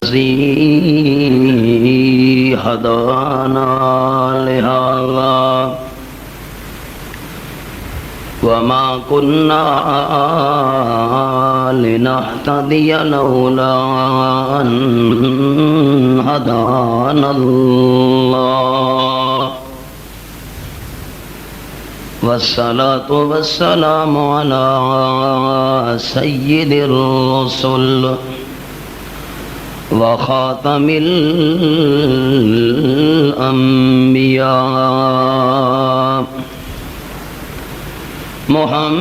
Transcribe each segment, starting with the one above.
الذي هدانا لهذا وما كنا لنهتدي لولا أن هدانا الله والصلاة والسلام على سيد الرسل وخاتم الأنبياء محمد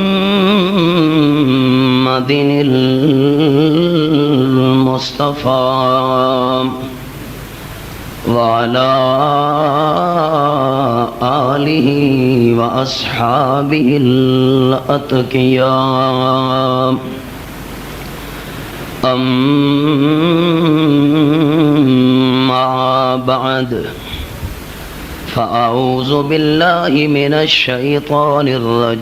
المصطفى وعلى آله وأصحابه الأتقياء أما بعد فأعوذ بالله من الشيطان الرجيم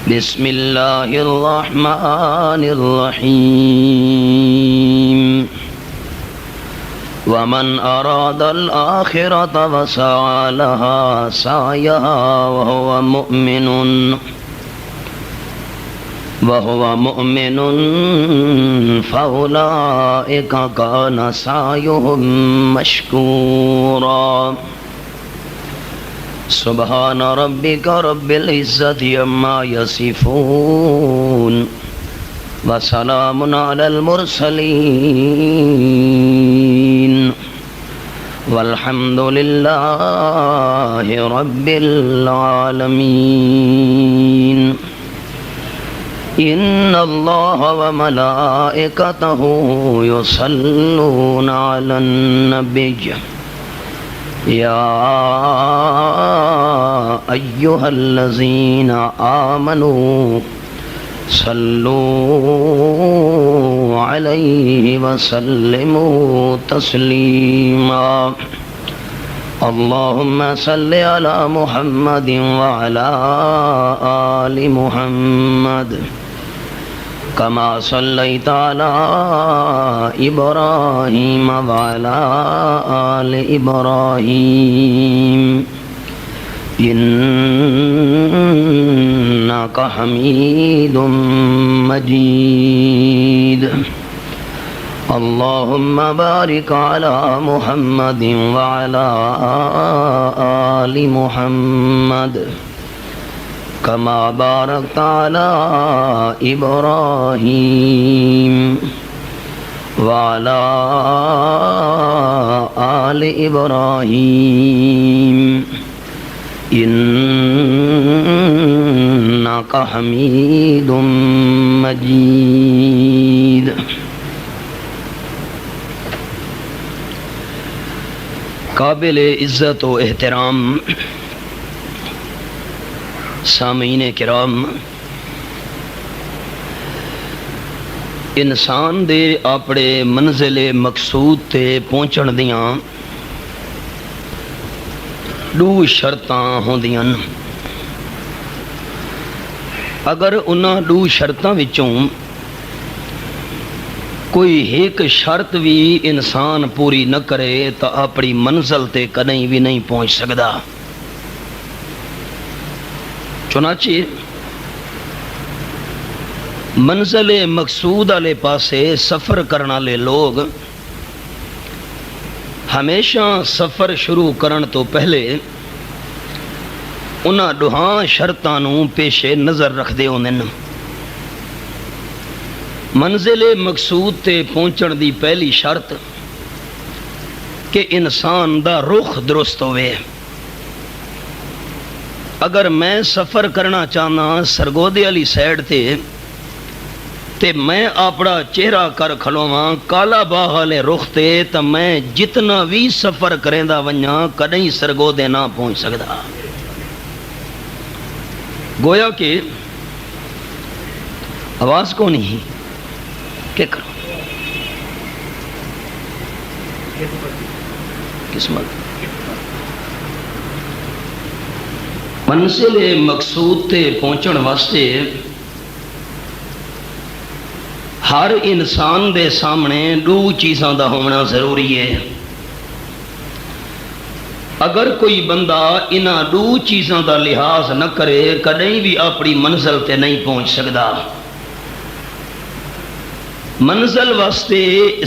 بسم الله الرحمن الرحيم ومن أراد الآخرة وسعى لها سعيها وهو مؤمن فأولئك كان سعيهم مشكورا سبحان ربك رب العزة عما يصفون وسلام على المرسلين والحمد لله رب العالمين إن الله وملائكته يصلون على النبي يا أيها الذين آمنوا صلوا عليه وسلموا تسليما اللهم صل على محمد وعلى آل محمد كما صليت على إبراهيم وعلى آل إبراهيم إنك حميد مجيد اللهم بارك على محمد وعلى آل محمد كما باركت على إبراهيم وعلى آل إبراهيم إنك حميد مجيد قابل عزت و احترام سامعین کرام، انسان دے اپنے منزل مقصود تے پہنچن دیاں دو شرطاں ہوندیاں۔ اگر انہاں دو شرطاں وچوں کوئی ایک شرط بھی انسان پوری نہ کرے تو اپنی منزل تے کدیں بھی نہیں پہنچ سکدا۔ چنانچہ منزل مقصود والے پاسے سفر کرنے والے لوگ ہمیشہ سفر شروع کرن تو پہلے انہاں دوہاں شرطاں نوں پیش نظر رکھدے ہوندے نے۔ منزل مقصود تے پہنچن دی پہلی شرط کہ انسان دا رخ درست ہوئے۔ اگر میں سفر کرنا چاہنا سرگودے والی سائڈ تے میں اپنا چہرہ کر کھلواں کالا باغ والے رخ تے تو میں جتنا بھی سفر کریندا ونجاں کدیں سرگودے نہ پہنچ سکدا۔ گویا کہ آواز کو نہیں کیا کرو قسمت منزل مقصود تے پہنچن واسطے ہر انسان دے سامنے دو چیزاں دا ہونا ضروری ہے. اگر کوئی بندہ انہاں دو چیزاں دا لحاظ نہ کرے کدیں بھی اپنی منزل تے نہیں پہنچ سکدا. منزل واسطے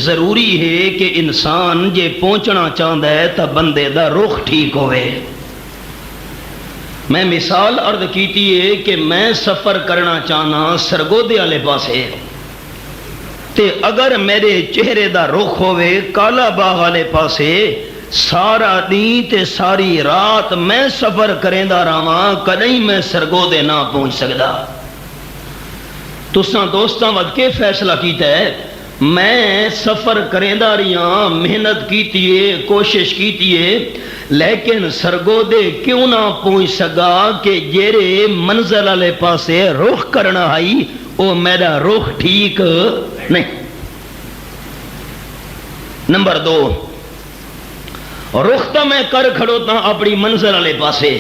ضروری ہے کہ انسان جے پہنچنا چاہتا ہے تو بندے دا رخ ٹھیک ہوئے. میں مثال عرض کیتی ہے کہ میں سفر کرنا چاہنا سرگودے والے پاسے تے اگر میرے چہرے دا رخ ہوئے کالا باغ والے پاسے سارا دن تے ساری رات میں سفر کریں دا رہاں کدیں میں سرگودے نہ پہنچ سکدا. تساں دوستاں ود کے فیصلہ کیتا ہے میں سفر کریں دا رہاں محنت کیتی ہے کوشش کیتی ہے لیکن سرگودے کیوں نہ پہنچ سکا کہ جیرے منزل والے پاسے رخ کرنا آئی وہ میرا رخ ٹھیک نہیں. نمبر 2 رخ تو میں کر کھڑوتا اپنی منزل والے پاسے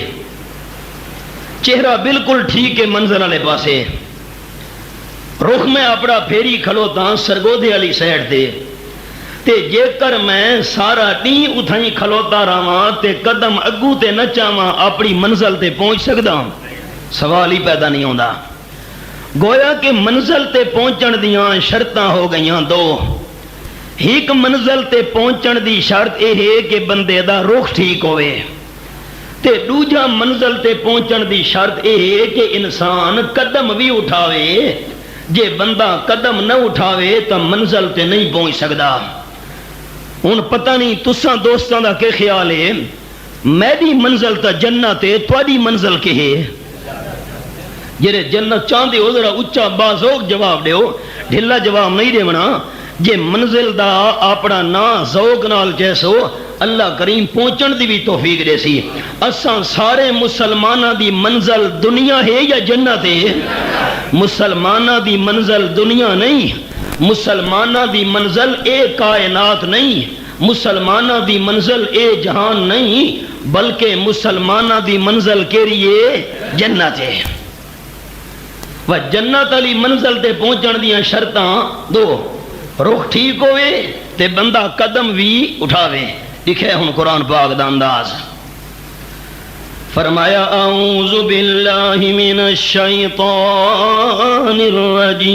چہرہ بالکل ٹھیک ہے منزل والے پاسے رخ میں اپنا پھیری کھڑوتا سرگودے والی سائڈ تے جے کر میں سارا دن اتھائی کھلوتا رہاں تے قدم اگو تے نہ چاہواں اپنی منزل تے پہنچ سکدا. سوال ہی پیدا نہیں ہوندا. گویا کہ منزل تے پہنچن دیاں شرطاں ہو گئیاں 2. ایک منزل تے پہنچن دی شرط یہ ہے کہ بندے دا رخ ٹھیک ہوئے تے دوجا منزل تے پہنچن دی شرط یہ ہے کہ انسان قدم بھی اٹھاوے. جے بندہ قدم نہ اٹھاوے تو منزل تے نہیں پہنچ سکدا. ہن پتہ نہیں تساں دوستاں دا کہ خیال ہے میری منزل تا جنت ہے تواڈی منزل کہ ہے جڑے جنت چاہندے ہو ذرا اچا بازوق جواب دیو ڈھلا جواب نہیں دیونا. جے منزل دا اپنا نا ذوق نال جیسو اللہ کریم پہنچن دی بھی توفیق دے سی. اساں سارے مسلماناں دی منزل دنیا ہے یا جنت ہے؟ مسلماناں دی منزل دنیا نہیں مسلمانہ دی منزل اے کائنات نہیں مسلمانہ دی منزل اے جہان نہیں بلکہ مسلمانہ دی منزل کے لیے جنت ہے. وہ جنت علی منزل تے پہنچن دیاں شرطاں 2 رخ ٹھیک ہوئے تے بندہ قدم بھی اٹھاوے. لکھے ہن قرآن پاک دا انداز فرمایا اعوذ باللہ من الشیطان الرجیم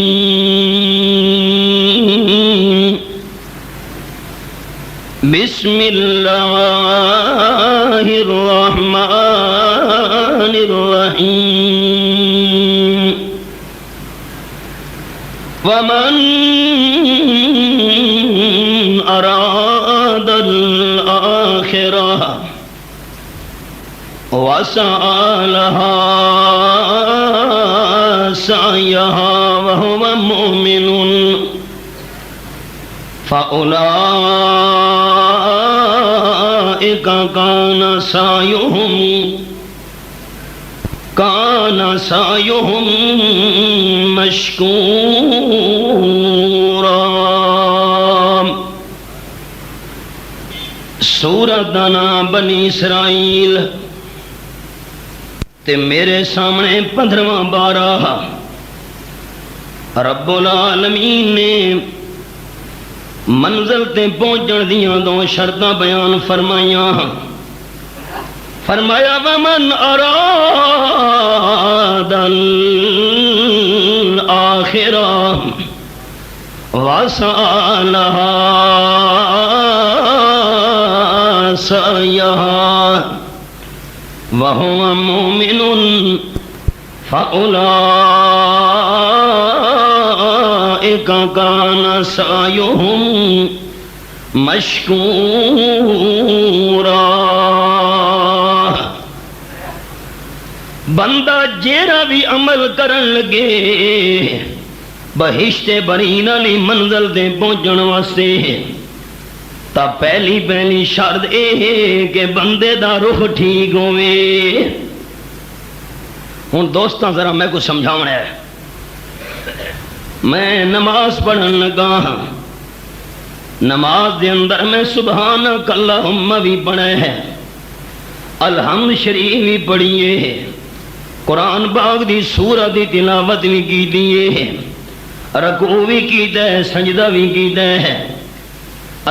بسم اللہ الرحمن الرحیم ومن اراد الآخرہ وسعى لها سعيها وهو مؤمن فأولئك كان سعيهم مشكورا. سورۃ نام بنی اسرائیل تے میرے سامنے 15واں بارہ رب العالمین نے منزل تے پہنچن دیاں 2 شرطاں بیان فرمائیاں. فرمایا ومن اراد الآخرہ وسعى لها سعيها وهو مؤمن فأولئك كان سعيهم مشكورا. بندہ جیڑا بھی عمل کرن لگے بہشت برین علی منزل دے پہنچن واسطے تا پہلی شرط اے ہے کہ بندے دا رخ ٹھیک ہوئے. ہن دوستاں ذرا میں کچھ سمجھاونا ہے. میں نماز پڑھن لگا نماز دے اندر میں سبحانک اللہم بھی پڑھا ہے الحمد شریف بھی پڑھیے قرآن پاک دی سورہ دی تلاوت بھی کی دیئے رکوع بھی کیتا ہے، سجدہ بھی کیتا ہے،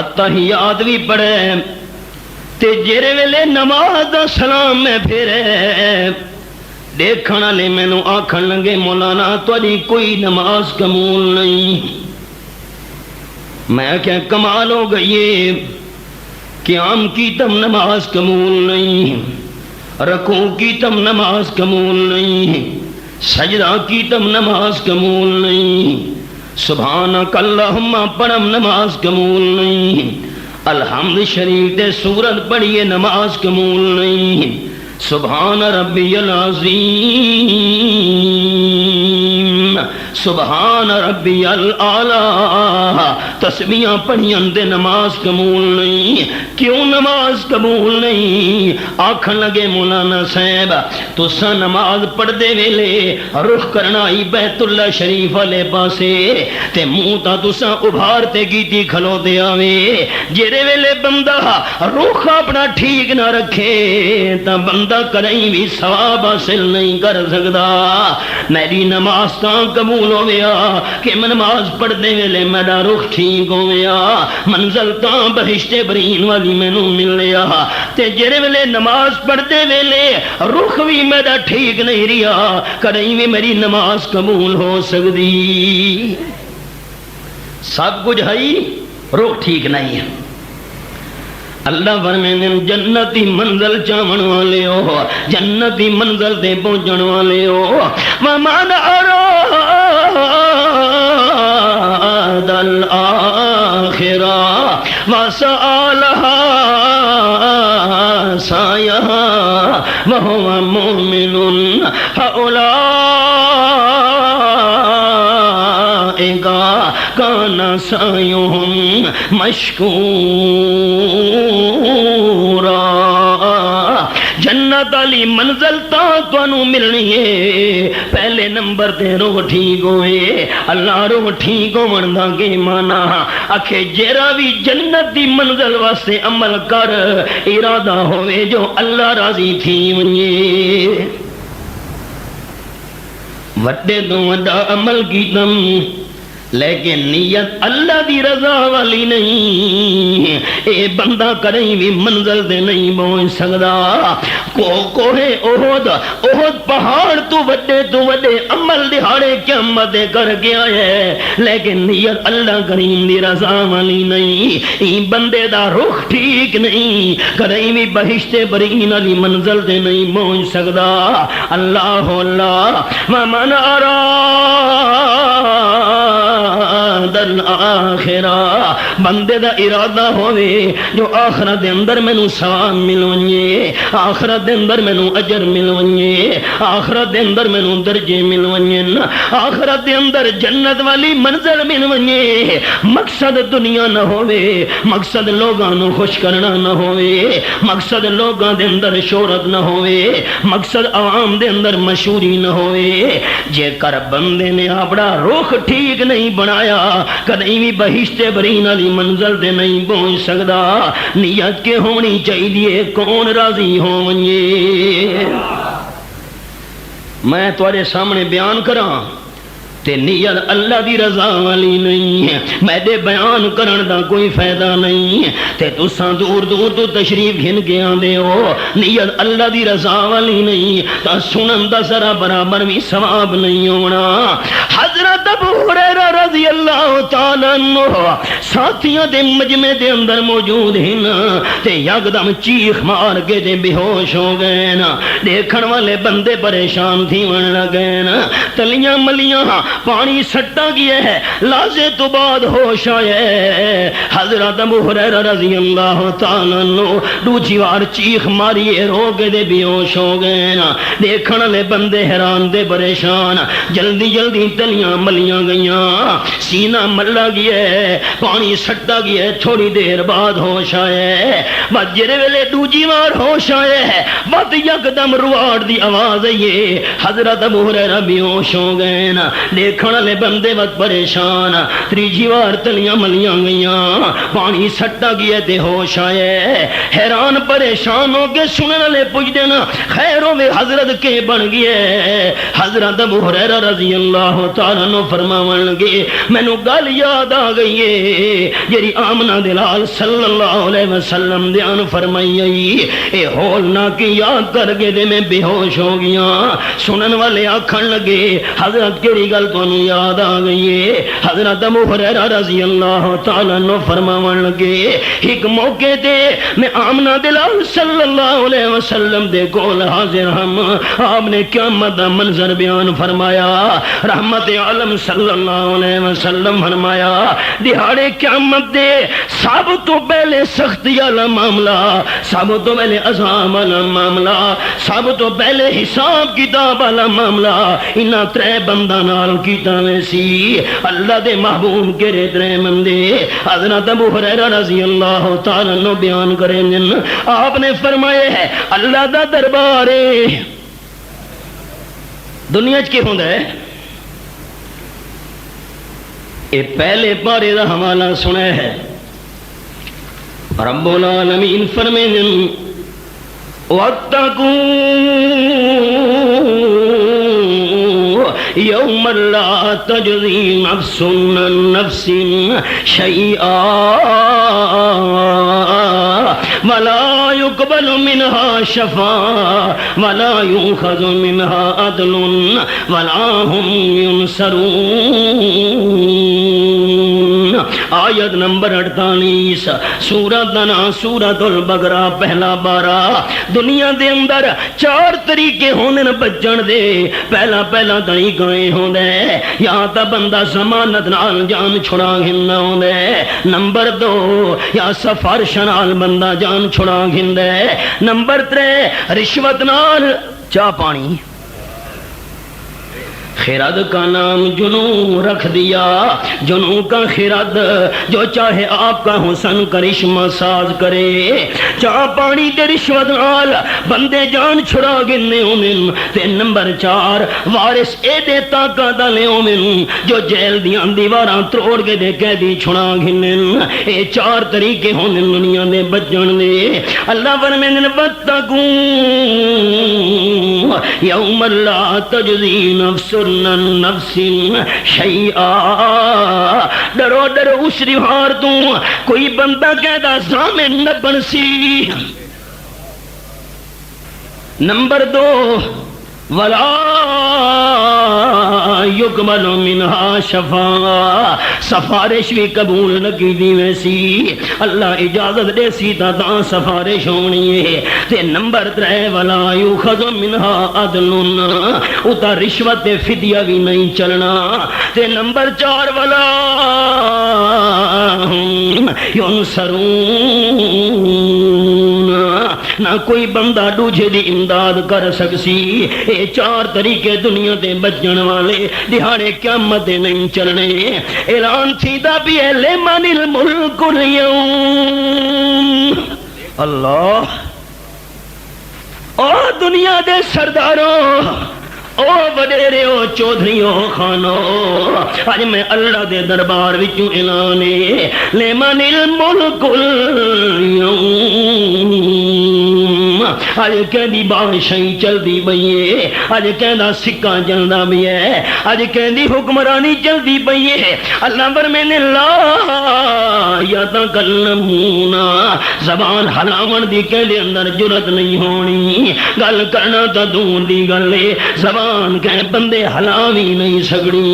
اتحیات بھی پڑھے، تے جیرے ویلے نماز دا سلام میں پھرے دیکھن والے مینوں آکھن لگے مولانا تہاڈی کوئی نماز قبول نہیں۔ میں کیا کمال ہو گئی ہے، قیام کی تم نماز قبول نہیں، رکوع کی تم نماز قبول نہیں، سجدہ کی تم نماز قبول نہیں، سبحانک اللہم پڑھم نماز قبول نہیں، الحمد شریف تے سورت پڑھیے نماز قبول نہیں، سبحان ربی العظیم سبحان ربی الاعلی تسبیحاں پڑھیاں تے نماز قبول نہیں۔ کیوں نماز قبول نہیں؟ آکھن لگے مولانا صاحب تساں نماز پڑھدے ویلے رخ کرنا ہی بیت اللہ شریف والے پاسے تے منہ تا تساں ابھار تے کیتی کھلوتے آوے، جیرے ویلے بندہ رخ اپنا ٹھیک نہ رکھے تا بندہ کریں بھی ثواب حاصل نہیں کر سکدا۔ میری نماز تاں قبول ہویا کہ میں نماز پڑھدے ویلے میرا رخ ٹھیک ہویا، منزل تاں بہشت برین والی مینوں مل لیا، تے جیرے ویلے نماز پڑھدے ویلے رخ بھی میرا ٹھیک نہیں رہا، کریں بھی میری نماز قبول ہو سکتی؟ سب کچھ ہے، رخ ٹھیک نہیں ہے۔ اللہ فرمائے جنتی منزل چاون والے ہو، جنتی منزل تے پہنچن والے ہو، وَمَنْ أَرَادَ الْآخِرَةَ وَسَعَى لَهَا سَعْيَهَا وَهُوَ مُؤْمِنٌ فَأُولَٰئِكَ كَانَ سَعْيُهُمْ مَشْكُورًا۔ جنت والی منزل تانوں ملنی ہے، پہلے نمبر تے روح ٹھیک ہوئے۔ اللہ روح ٹھیک ہون دا کی مانا آکھے جیرا بھی جنت دی منزل واسطے عمل کر ارادہ ہوئے جو اللہ راضی تھی ونجے، وڈے تو وڈا عمل کیتم لیکن نیت اللہ دی رضا والی نہیں، اے بندہ کریں بھی منزل دے نہیں پہنچ سکدا۔ کوہ احد پہاڑ تو وڈے عمل دہاڑے قیامت کر کے آئے، لیکن نیت اللہ کریم دی رضا والی نہیں، ای بندے دا رخ ٹھیک نہیں، کریں بھی بہشت برین والی منزل دے نہیں پہنچ سکدا۔ اللہ اللہ وَمَنْ آخرہ بندے دا ارادہ ہوئے جو آخرت دے اندر میں نو ثواب ملونجے، آخرت دے اندر میں نو اجر ملونجے، آخرت دے اندر میں نو درجے ملونجے، آخرت دے اندر جنت والی منزل ملونجے۔ مقصد دنیا نہ ہوئے، مقصد لوگاں نو خوش کرنا نہ ہوئے، مقصد لوگاں دے اندر شہرت نہ ہوئے، مقصد عوام دے اندر مشہوری نہ ہوئے۔ جے کر بندے نے اپنا رخ ٹھیک نہیں بنایا کدیں بھی بہشت برین والی منزل تے نہیں پہنچ سکدا۔ نیت کے ہونی چاہیے کون راضی ہونگے۔ میں تمہارے سامنے بیان کراں تے نیت اللہ دی رضا والی نہیں ہے، میرے بیان کرن دا کوئی فائدہ نہیں ہے، تے تساں دور دور تو تشریف گھن کے آندے ہو، نیت اللہ دی رضا والی نہیں تا سنن دا ذرا برابر بھی ثواب نہیں ہونا۔ حضرت ابو ہریرہ رضی اللہ تعالی عنہ ساتھیاں دے مجمع دے اندر موجود ہیں تے یکدم چیخ مار کے تے بے ہوش ہو گئے نا، دیکھن والے بندے پریشان تھی ون لگے نا، تلیاں ملیاں پانی سٹا گیا ہے، لازے تو بعد ہوش آئے۔ حضرت ابو ہریرہ رضی اللہ تعالیٰ عنہ دوسری بار چیخ ماری رو کے دے بے ہوش ہو گئے نا، دیکھن والے بندے حیران دے پریشان، جلدی جلدی تلیاں ملیاں گئیاں، سینہ ملا گیا ہے، پانی سٹا گیا ہے، تھوڑی دیر بعد ہوش آیا ہے، بس جڑے ویلے دوجی بار ہوش آیا ہے بس یکدم رواڑ دی آواز ہے، حضرت ابو ہریرہ بے ہوش ہو گئے نا، دیکھن والے بندے بس پریشان، تیجی بار تلیاں ملیاں گئیاں، پانی سٹا گیا تے ہوش آیا ہے، حیران پریشان ہو کے سنن والے پوچھتے نا خیر ہوے حضرت کے بن گیا ہے؟ حضرت ابو ہریرہ رضی اللہ تعالیٰ عنہ فرماون لگے مینوں گل یاد آ گئی ہے جڑی آمنہ دلال صلی اللہ علیہ وسلم دیان فرمائی آئی، اے ہول نہ کی یاد کر کے دے میں بے ہوش ہو گیا۔ سنن والے آکھن لگے حضرت کیڑی گل تانوں یاد آ گئی ہے؟ حضرت ابو ہریرہ رضی اللہ تعالیٰ عنہ فرماون لگے ایک موقع تے میں آمنہ دلال صلی اللہ علیہ وسلم دے کول حاضر ہم، آپ نے قیامت دا منظر بیان فرمایا، رحمت عالم صلی اللہ علیہ وسلم فرمایا دہاڑے قیامت دے سب تو پہلے سختی والا معاملہ، سب تو پہلے عذاب والا معاملہ، سب تو پہلے حساب کتاب والا معاملہ انہاں ترے بنداں نال کیتا ویسی۔ اللہ دے محبوب کرے ترے بندے حضرت ابو ہریرہ رضی اللہ تعالیٰ عنہ بیان کریں جن آپ نے فرمایا ہے اللہ دا دربار ہے دنیا کی ہوندا ہے، اے پہلے پارے دا حوالہ سنا ہے، رب العالمین فرمائیں وَاتَّقُوا يَوْمَ لَا تَجْزِي نَفْسٌ عَن نَفْسٍ شَيْئًا وَلَا يُقْبَلُ مِنْهَا شَفَاعَةٌ وَلَا يُؤْخَذُ مِنْهَا عَدْلٌ وَلَا هُمْ يُنصَرُونَ۔ آیت نمبر 48 سورۃ دا نام سورۃ البقرہ پہلا بارہ۔ دنیا دے اندر چار طریقے ہوندے نے بچن دے، پہلا طریقہ یہ ہوندا ہے یا تا بندہ ضمانت نال جان چھڑا گھندا ہوندا ہے، نمبر 2 یا سفارش نال بندہ جان چھڑا گھندا ہے، نمبر 3 رشوت نال چاہ پانی۔ خرد کا نام جنوں رکھ دیا، جنوں کا خرد جو چاہے آپ کا حسن کرشمہ ساز کرے، چاہ پانی تے رشوت نال بندے جان چھڑا گنے ہومن۔ تے نمبر 4 وارث اے دے طاقت والے ہومن جو جیل دیاں دیواراں توڑ کے دے قیدی چھڑا گنن۔ اے چار طریقے ہوندے دنیا دے بچن دے۔ اللہ فرمائے وَاتَّقُوا يَوْمَ لَا تَجْزِي نَفْسٌ عَن نَفْسٍ شَيْئًا، ڈرو ڈرو اس ریوار تو کوئی بندہ کہدا ضامن نہ بن سی۔ نمبر 2 وَلَا يُقْبَلُ مِنْهَا شَفَاعَةٌ، سفارش بھی قبول نہ کی دی ویسی، اللہ اجازت دے سی تا سفارش ہونی ہے۔ تے نمبر 3 وَلَا يُؤْخَذُ مِنْهَا عَدْلٌ، اتا رشوت فدیہ بھی نہیں چلنا۔ تے نمبر 4 وَلَا هُمْ يُنصَرُونَ، نہ کوئی بندہ دوجے دی امداد کر سکسی۔ اے چار طریقے دنیا دے بچن والے دہاڑے قیامت دے نہیں چلنے۔ اعلان تھیدا بھی ہے لمن الملک اليوم، اللہ او دنیا دے سرداروں، او وڈیرے، او چودھریوں، خانوں، آج میں اللہ دے دربار وچوں اعلان ہے لمن الملک اليوم، آج کہندی بادشاہی چلدی پئی ہے، آج کہندا سکہ چلدا بھی ہے، آج کہندی حکمرانی چلدی پئی ہے۔ اللہ فرمائے لا یتکلمون، زبان ہلاون دی کہندے اندر جرت نہیں ہونی، گل کرنا تا دور دی گل ہے، زبان کہہ بندے ہلاوی نہیں سکڑی،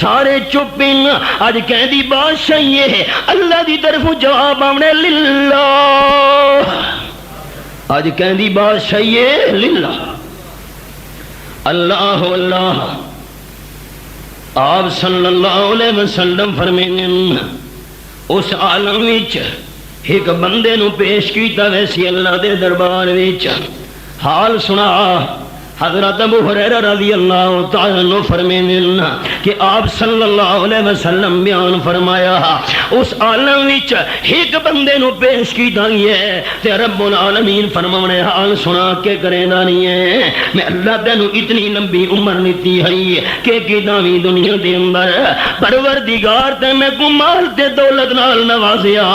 سارے چپن۔ آج کہندی بادشاہی ہے، اللہ دی طرف جواب آونے للہ، آج کہندی بادشاہی ہے للہ، اللہ اللہ۔ آپ صلی اللہ علیہ وسلم فرمائیں اس عالم وچ ایک بندے نو پیش کیتا ویسی اللہ دے دربار وچ، حال سنا حضرت ابو ہریرہ رضی اللہ تعالیٰ عنہ فرمینے کہ آپ صلی اللہ علیہ وسلم بیان فرمایا اس عالم وچ ایک بندے نو پیش کیتا ہے تے رب العالمین فرمانے حال سنا کے کریندا نہیں ہے میں اللہ تینو اتنی لمبی عمر دیتی ہے کہ کیدا وی دنیا دے اندر پروردگار تے میں کو مال تے دولت نال نوازیا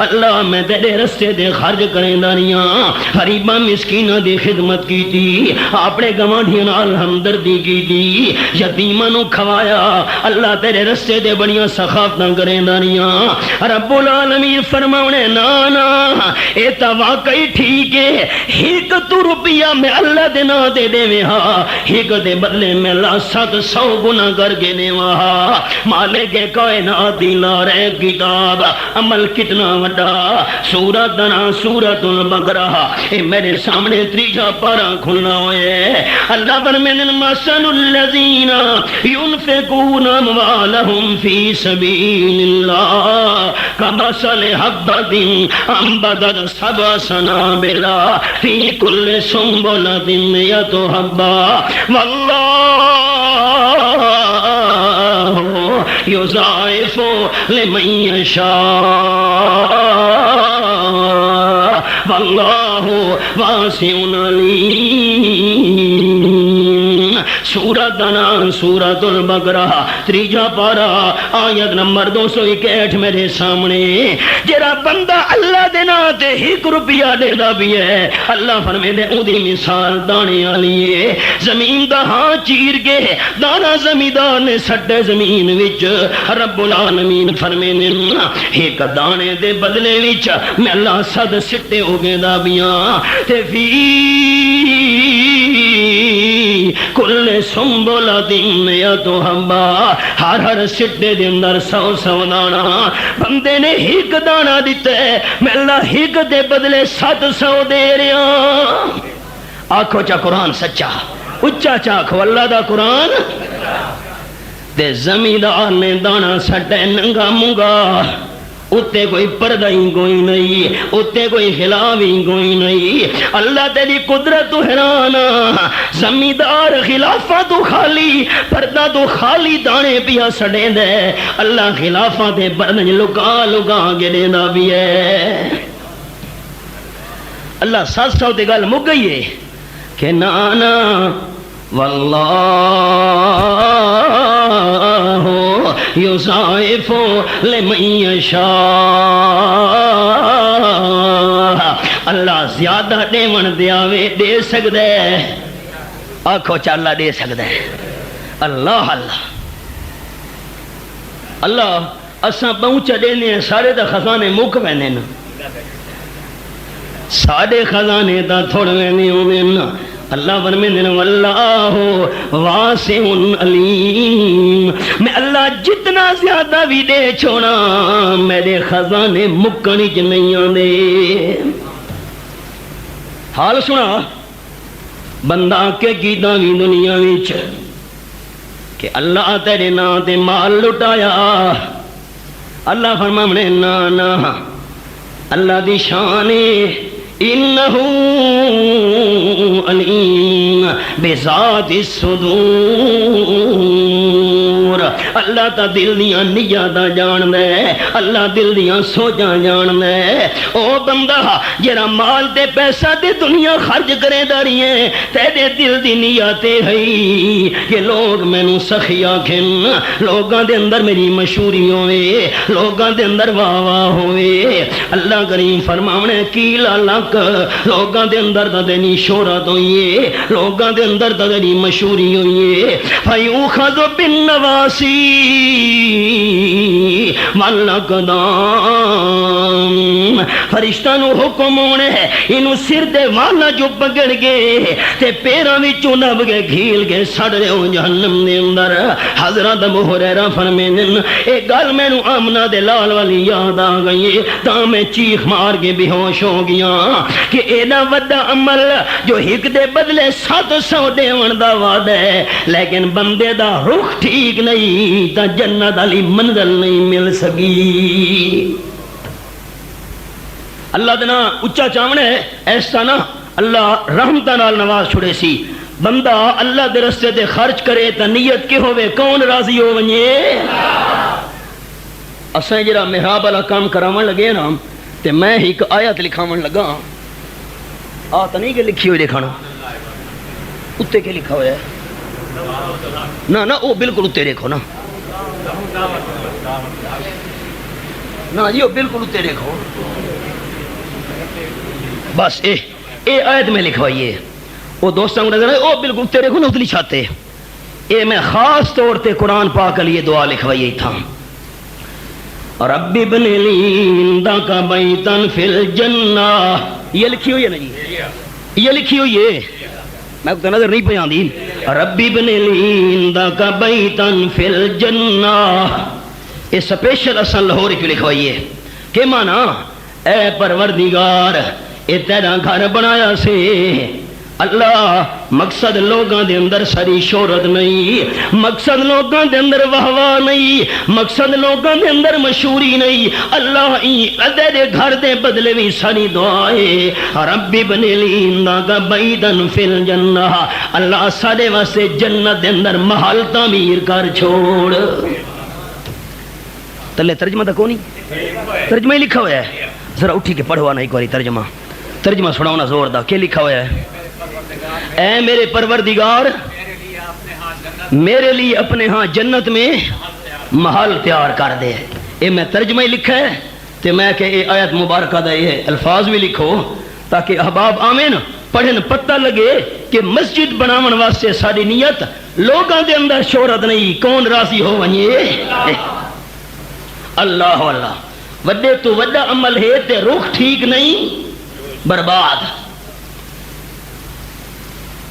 اللہ میں تیرے رستے دے خرچ کریندا نہیں ہاں غریباں مسکیناں دی خدمت کیتی اپنے گوانڈیاں نال ہمدردی کیتی یتیماں نو کھوایا اللہ تیرے رستے دے بڑیاں سخاوتاں کریندا نہیں ہاں رب العالمین فرماونے نا نا اے تا واقعی ٹھیک ہے ایک تو روپیہ میں اللہ دے نا دے دے ہاں ایک دے بدلے میں اللہ 700 گنا کر کے دے ہاں مالک کائنات دی لا رہے کتاب عمل کتنا وڈا سورۃ نا سورۃ البقرہ اے میرے سامنے تیجا پارا کھلنا ہوئے اللہ فرمانے مثل الذین ينفقون اموالهم في سبيل الله كمثل حبة انبتت 7 سنابل في كل سنبلة 100 حبة والله يضاعف لمن يشاء والله واسع عليم سورۃ نا سورۃ البقرہ تیجا پارا آیت نمبر 261 میرے سامنے جڑا بندہ اللہ دے نا تے 1 روپیہ دے دا بھی ہے اللہ فرمیندے اودی مثال دانے والی ہے زمین دا ہاں چیر کے دانا زمیندار نے سٹے زمین وچ رب العالمین فرمیندے ایک دانے دے بدلے وچ میں اللہ 7 سٹے ہو گئے دا بیاں تے فی کل سنبلۃ 100 حبہ ہر سٹے دے اندر 100 دانا بندے نے 1 دانا دیتا ہے میں اللہ 1 دے بدلے 700 دے رہا آنکھو چا قرآن سچا اچا چاکھو اللہ دا قرآن دے زمیندار نے دانا سٹے ننگا مونگا اتے کوئی پردہ ہی کوئی نہیں اتے کوئی خلاف ہی کوئی نہیں اللہ تیری قدرت تو حیرانا زمیندار خلافہ تو خالی پردہ تو خالی دانے پیا سڑے دے اللہ خلافہ تے پردہ لکا لکا کے دینا بھی ہے اللہ 700 تے گل مک گئی ہے کہ نانا واللہ یضاعف لمن یشاء اللہ زیادہ دیون دیاوے دے سکتا ہے آنکھو چالا دے سکتا ہے اللہ اللہ اللہ اساں پہنچا دینے ہیں سارے دا خزانے مک وینے نا سارے خزانے دا تھوڑ وینے ہونے نا اللہ فرمیندے واللہ واسع علیم میں اللہ جتنا زیادہ بھی دے چھوڑا میرے خزانے مکانی چ نہیں آندے حال سنا بندہ کے کیتا بھی دنیا وچ کہ اللہ تیرے نا تے مال لٹایا اللہ فرمانے نا نا اللہ دی شان انہو علیم بذات الصدور اللہ تا دل دیاں نیتاں جان دے اللہ دل دیاں سوچاں جان دے او بندہ جڑا مال تے پیسہ تے دنیا خرچ کرے داری ہے تیرے دل دی نیت ہے کہ لوگ مینوں سخی آکھن لوگاں دے اندر میری مشہوری ہوئے لوگاں دے اندر واہ واہ ہوئے اللہ کریم فرماونے کی لالا لوگاں دے اندر تا تیری شہرت ہوئی ہے لوگاں دے اندر تا تیری مشہوری ہوئی ہے فیوخذ بالنواسی والاقدام فرشتہ نو حکم ہونے انہوں سر دے والا جو پکڑ گئے تے پیراں وچوں نب کے گھیل کے سڑ رہے ہو جہنم دے اندر حضرت ابو ہریرہ فرمیندے ایک گل مینوں آمنہ دے لال والی یاد آ گئی تاں میں چیخ مار کے بے ہوش ہو گیا کہ اینا وڈا عمل جو ایک دے بدلے 700 دیون دا وعدہ ہے لیکن بندے دا رخ ٹھیک نہیں تا جنت علی منزل نہیں مل سکی اللہ دنا اچھا چاونے ایسا نا اللہ رحمتہ نال نواز چھوڑے سی بندہ اللہ دے رستے تے خرچ کرے تا نیت کے ہوئے کون راضی ہو ونجے؟ اساں جڑا محراب والا کام کراون لگے نا تے میں ایک آیت لکھاون لگا آتا نہیں کہ لکھی ہوئی دیکھانا اتے کے لکھا ہوا ہے نا وہ بالکل اتے دیکھو نا جی وہ بالکل اتے دیکھو بس اے آیت میں لکھوائیے وہ دوستوں کو نظر آئے وہ بالکل اتے دیکھو نا اتلی چھاتے اے میں خاص طور تے قرآن پاک کے لیے دعا لکھوائیے تھا رب ابن لی عندک بیتا فی الجنہ یہ لکھی ہوئی ہے نا جی یہ لکھی ہوئی ہے میں کو نظر نہیں پہ آندی رب ابن لی عندک بیتا فی الجنہ یہ سپیشل اصل لاہور کیوں لکھوائی ہے کہ مانا اے پروردگار اے تیرا گھر بنایا سے اللہ مقصد لوگاں دے اندر ساری شہرت نہیں مقصد لوگاں دے اندر واہ نہیں مقصد لوگاں دے اندر مشہوری نہیں اللہ دے گھر دے بدلے بھی ساری دعائے رب ابن لی عندک بیتا فی الجنہ اللہ سارے واسطے جنت دے اندر محل تعمیر کر چھوڑ تلے ترجمہ تک کونی ترجمہ ہی لکھا ہوا ہے ذرا اٹھی کے پڑھوا نا ایک باری ترجمہ سناؤنا زور دا کیا لکھا ہوا ہے اے میرے پروردگار میرے لیے اپنے ہاں جنت میں محل تیار کر دے اے میں ترجمہ ہی لکھا ہے تے میں کہ اے آیت مبارکہ دا یہ الفاظ بھی لکھو تاکہ احباب آمین پڑھن پتہ لگے کہ مسجد بناون واسطے ساری نیت لوگاں دے اندر شہرت نہیں کون راضی ہو ونجے اللہ اللہ وڈے تو وڈا عمل ہے تے رخ ٹھیک نہیں برباد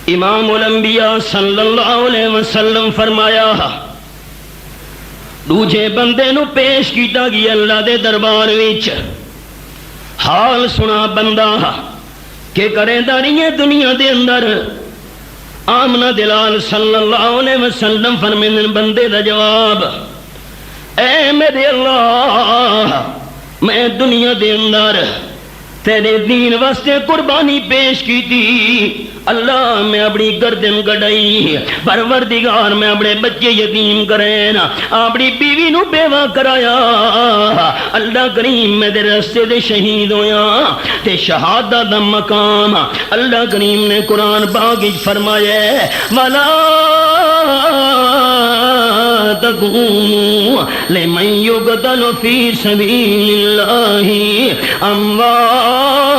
امام الانبیاء صلی اللہ علیہ وسلم فرمایا دوجے بندے نو پیش کیتا گیا اللہ دے دربار وچ حال سنا بندہ کہ کرے داریے دنیا دے اندر آمنہ دلال صلی اللہ علیہ وسلم فرمائیں بندے دا جواب اے میرے اللہ میں دنیا دے اندر تیرے دین واسطے قربانی پیش کی تھی اللہ میں اپنی گردن گڑائی پروردگار میں اپنے بچے یتیم کریں اپنی بیوی نو بیوہ کرایا اللہ کریم میں دے رستے دے شہید ہویا تے شہادہ دا مقام اللہ کریم نے قرآن پاک فرمایا وَلَا تَكُونُوا لِمَن يُقْتَلُ فِي سَبِيلِ اللَّهِ أَمْوَاتٌ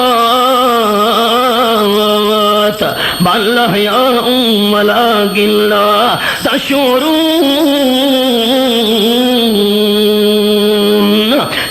بل أحياء ولكن لا تشعرون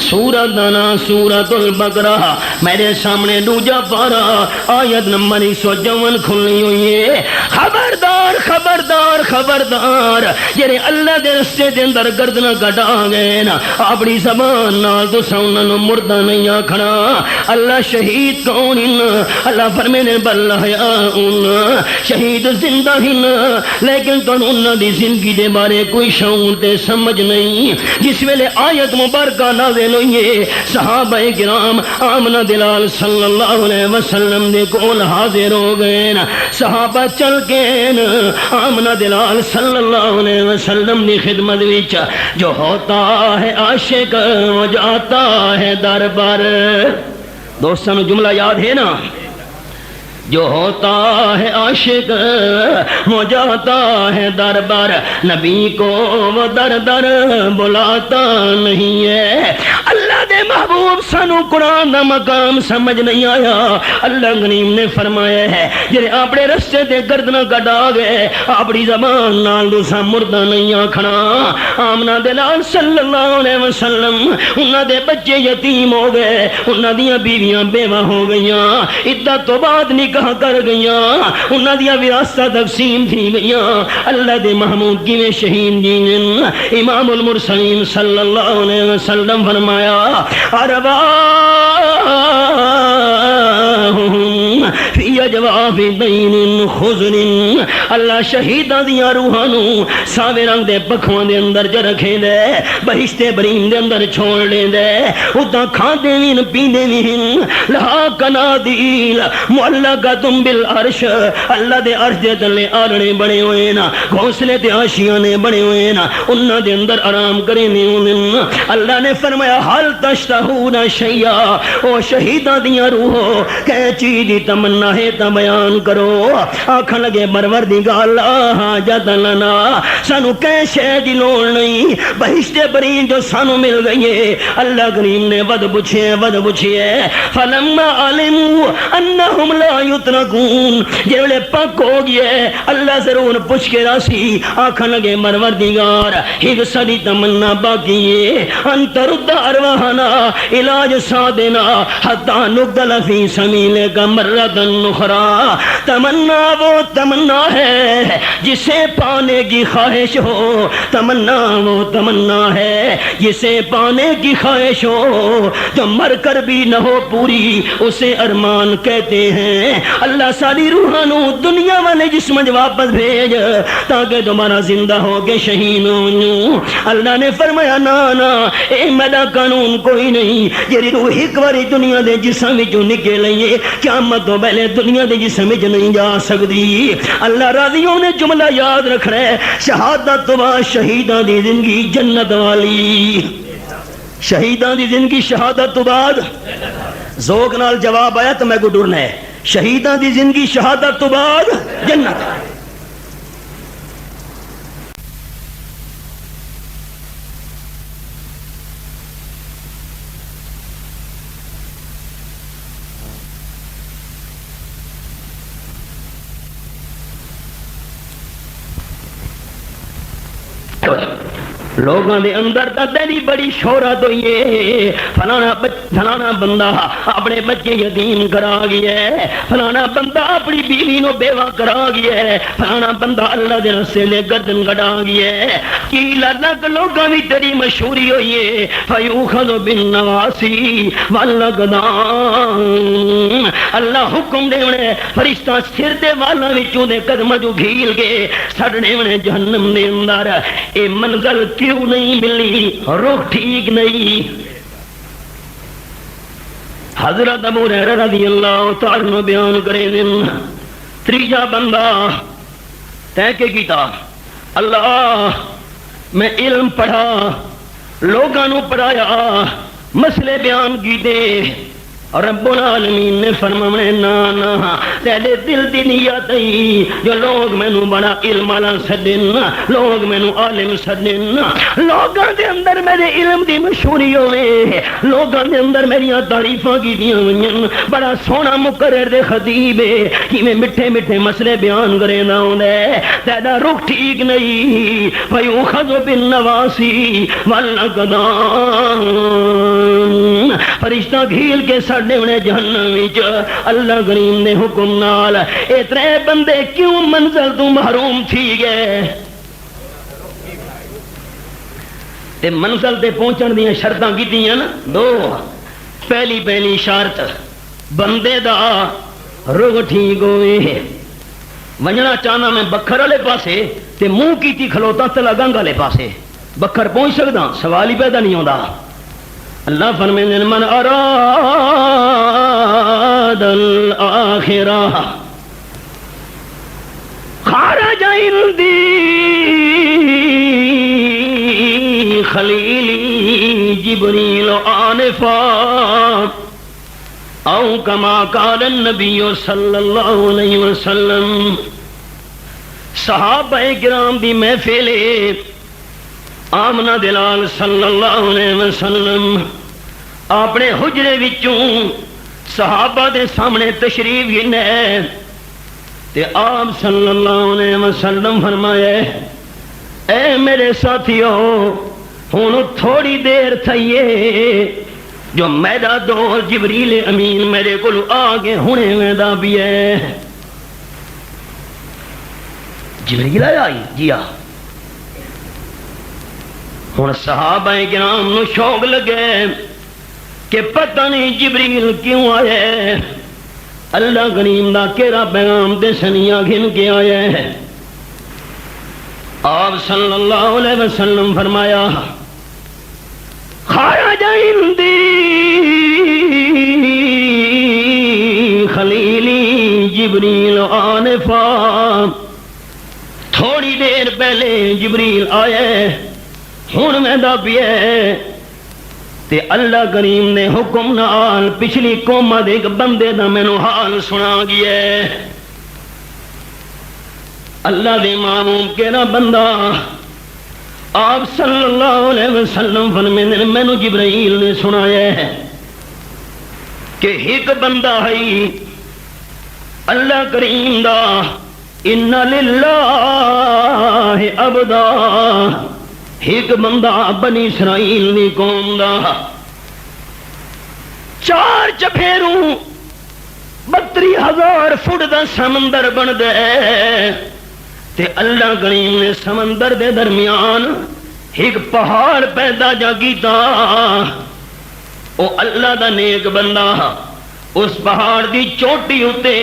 سورت دانا سورت البقرہ میرے سامنے دوجا پارا آیت نمبر 154 کھلنی ہوئی ہے خبردار خبردار خبردار جرے اللہ دے رستے دے اندر گردنا کٹا گئے نا اپنی زبان نال تو سونن مردہ نہیں آکھنا اللہ شہید کون ان اللہ فرمینے بل احیاء شہید زندہ ہن لیکن کن انہاں دی زندگی دے بارے کوئی شعور تے سمجھ نہیں جس ویلے آیت مبارکہ نازل ہوئی صحابہ کرام آمنہ دلال صلی اللہ علیہ وسلم دے کول حاضر ہو گئے صحابہ چل کے آمنہ دلال صلی اللہ علیہ وسلم دی خدمت وچ جو ہوتا ہے عاشق ہو جاتا ہے دربار دوستانو جملہ یاد ہے نا جو ہوتا ہے عاشق ہو جاتا ہے دربار نبی کو وہ در در بلاتا نہیں ہے اللہ دے محبوب سانو قرآن دا مقام سمجھ نہیں آیا اللہ کریم نے فرمایا ہے جنہیں اپنے رستے دے گردنا کٹا گئے اپنی زبان نال دوسا مردہ نہیں آکھنا آمنہ دلال صلی اللہ علیہ وسلم انہاں دے بچے یتیم ہو گئے انہاں دیاں بیویاں بیوہ ہو گئیاں عدت تو بعد نکاح کر گئیاں انہاں دیاں وراثتاں تقسیم تھی گئیاں اللہ دے محمود کی میں شہید جین امام المرسلین صلی اللہ علیہ وسلم فرمایا ارواحہم فی اجواف صافدین خضر، اللہ شہیداں دیاں روحاں نو ساوے رنگ دے پکھواں دے اندر چ رکھے دے، بہشت بریم دے اندر چھوڑ لے دے، اُداں کھاندے وی پیندے وی لہا کنادیل معلقۃ بالعرش، اللہ دے عرش دے تلے آلنے بنے ہوئے نا، گھونسلے تے آشیانے بنے ہوئے نا، انہاں دے اندر آرام کرے نہیں۔ اللہ نے فرمایا حل تشتہون شیئا، او شہیداں دیاں روحو کہ چیز دی تمنا ہے تا بیان کرو۔ آکھن لگے پروردگار لا حاجت لنا، سانو کہ شے دی لوڑ نہیں، بہشت برین جو سانو مل گئی ہے۔ اللہ کریم نے ود پوچھئے فلما علموا انہم لا یترکون، جیڑے پک ہو گئے اللہ ضرور پوچھ کے راسی، آکھن لگے پروردگار ایک ساری تمنا باقی ہے، ان ترد ارواحنا علاج سادنا حتی نقتل فی سبیلک مرۃ اخری، تمنا وہ تمنا ہے جسے پانے کی خواہش ہو، تمنا وہ تمنا ہے جسے پانے کی خواہش ہو، جو مر کر بھی نہ ہو پوری اسے ارمان کہتے ہیں۔ اللہ ساری روحانو دنیا والے جسم واپس بھیج تاکہ تمہارا زندہ ہو کے شہید ہو۔ اللہ نے فرمایا نا نا، اے میرا قانون کوئی نہیں، جی روح ایک باری دنیا دے جسم وچوں نکلے قیامت تو پہلے دنیا دے جسم وچ نہیں جا سکتی۔ اللہ راضیوں نے جملہ یاد رکھنا ہے، شہادت تو بعد شہیداں دی زندگی جنت والی، شہیداں دی زندگی شہادت تو بعد ذوق نال جواب آیا تو میں کو ڈرنا ہے، شہیداں دی زندگی شہادت تو بعد جنت۔ لوگوں دے اندر تیری بڑی شہرت ہوئی ہے، فلانا بندہ اپنے بچے یتیم کرا گیا ہے، فلانا بندہ اپنی بیوی نو بیوہ کرا گیا ہے، فلانا بندہ اللہ دے رستے لے گردن کٹا گیا ہے، کی لگ لوگوں بھی تیری مشہوری ہوئی ہے، فیوخذ بالنواسی والاقدام، اللہ حکم دے انہیں فرشتہ سر دے والا وچوں دے قدم جو گھیل کے سڑنے انہیں جہنم دے اندر۔ اے منزل کیوں نہیں ملی؟ روح ٹھیک نہیں۔ حضرت ابو ہریرہ رضی اللہ تعالیٰ عنہ بیان کرے دن تریجا بندہ تے کے کیتا، اللہ میں علم پڑھا، لوگاں نو پڑھایا، مسئلے بیان کیتے، رب العالمین نے فرمایا نا نا، تیرے دل دی نیت ہے جو لوگ مینوں بڑا علم والا سدن، لوگ مینوں عالم سدن، لوگاں دے اندر میرے علم دی مشہوری ہوے، لوگاں دے اندر میریاں تعریفاں کیتیاں ہوئیں، بڑا سونا مقرر دے خطیب ہے، کیویں میٹھے میٹھے مسئلے بیان کرے نہ ہوندا، تیرا رخ ٹھیک نہیں، فیوخذ بالنواسی والاقدام، فرشتہ گھیل کے سڑنے انہیں جہنم وچ۔ اللہ کریم نے حکم نال اے ترے بندے کیوں منزل تو محروم تھی گئے؟ تے منزل تے پہنچن دیاں شرطاں کیتیاں نا دو، پہلی شرط بندے دا روح ٹھیک ہوئے، ونجنا چاہنا میں بکھر والے پاسے تے منہ کیتی کھلوتا تلا گنگ والے پاسے، بکھر پہنچ سکدا؟ سوال ہی پیدا نہیں ہوندا۔ اللہ فرمائے من اراد الآخرہ خرج عندی خلیلی جبریل آنفا او کما قال النبی صلی اللہ علیہ وسلم۔ صحابہ کرام دی محفل آمنہ دلال صلی اللہ علیہ وسلم اپنے حجرے وچوں صحابہ دے سامنے تشریف گنے تے آپ صلی اللہ علیہ وسلم فرمائے اے میرے ساتھیو ہن تھوڑی دیر تھئیے جو میرا دور جبریل امین میرے کول آگے ہونے ویندا بھی ہے۔ جبریل آئی جی آ ہن صحابہ کرام نو شوق لگے کہ پتہ نہیں جبریل کیوں آئے، اللہ کریم دا کیڑا پیغام تے سنیاں گھن کے آیا ہے۔ آپ صلی اللہ علیہ وسلم فرمایا خرج عندی خلیلی جبریل آنفا، تھوڑی دیر پہلے جبریل آئے ہن میں دا پیے تے اللہ کریم نے حکم نال پچھلی قوم دے ایک بندے دا مینوں حال سنا گیا ہے۔ اللہ دے معموم کیڑا بندہ؟ آپ صلی اللہ علیہ وسلم فرماتے ہیں مینوں جبرائیل نے سنایا ہے کہ ایک بندہ ہے اللہ کریم دا ان للہ عبدا، ایک بندہ بنی اسرائیل دی قوم دا 4 چپیروں 32,000 فٹ دا سمندر بن دے تے اللہ کریم نے سمندر دے درمیان ایک پہاڑ پیدا جا کیتا۔ او اللہ دا نیک بندہ اس پہاڑ دی چوٹی اتے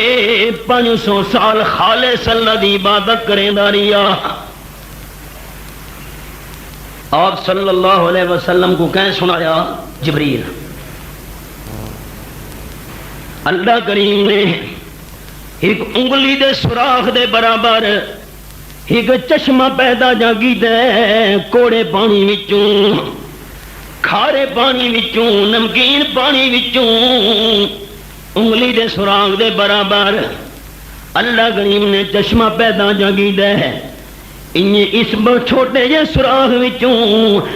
500 سال خالص اللہ دی عبادت کریں داریا۔ آپ صلی اللہ علیہ وسلم کو کہیں سنایا؟ جبریل۔ اللہ کریم نے ایک انگلی دے سوراخ دے برابر ایک چشمہ پیدا جا کیتا ہے، کوڑے پانی وچوں، کھارے پانی وچوں، نمکین پانی وچوں، انگلی دے سوراخ دے برابر اللہ کریم نے چشمہ پیدا جا کیتا ہے۔ اس چھوٹے جے سوراخ وچوں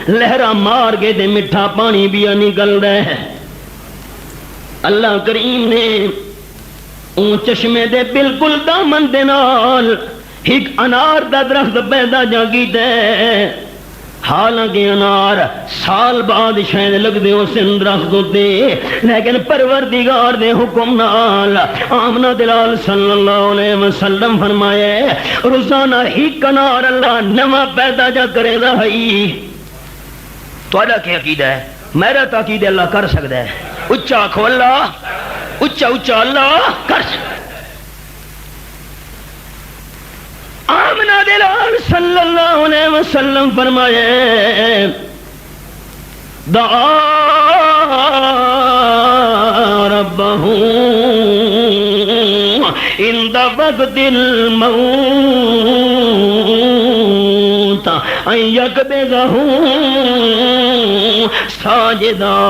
لہرا مار کے تے میٹھا پانی بھی نکل رہا ہے۔ اللہ کریم نے اون چشمے دے بالکل دامن دے نال ایک انار دا درخت پیدا جا کیتا ہے۔ حالانکہ انار سال بعد شاید لگ دے اس درخت تے، لیکن پروردگار دے حکم نال آمنہ دلال صلی اللہ علیہ وسلم فرمایا روزانہ ایک انار اللہ نواں پیدا جا کرے دا ہے۔ تہاڈا کیا عقیدہ ہے؟ میرا تو عقیدہ اللہ کر سکتا ہے۔ اچھا آکھو اللہ، اچھا اچھا اللہ کر سکتا ہے۔ آمنہ دلال صلی اللہ علیہ وسلم فرمائے دعا ربہ عند وقت الموت ان یقبضہ ساجدا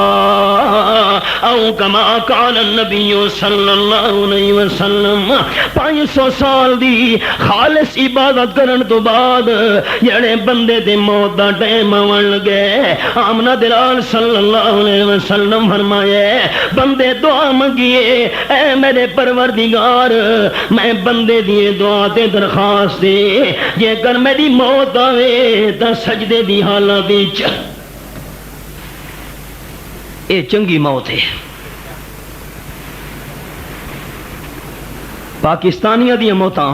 او کما قال النبی صلی اللہ علیہ وسلم۔ 500 سال دی خالص عبادت کرن تو بعد جڑے بندے دے موت دا ٹائم آون لگے، آمنہ دلال صلی اللہ علیہ وسلم فرمائے بندے دعا منگیے اے میرے پروردگار میں بندے دی دعا تے درخواست دے جے کر میری موت آوے تا سجدے دی حالت وچ اے چنگی موت ہے۔ پاکستانیاں دی موتاں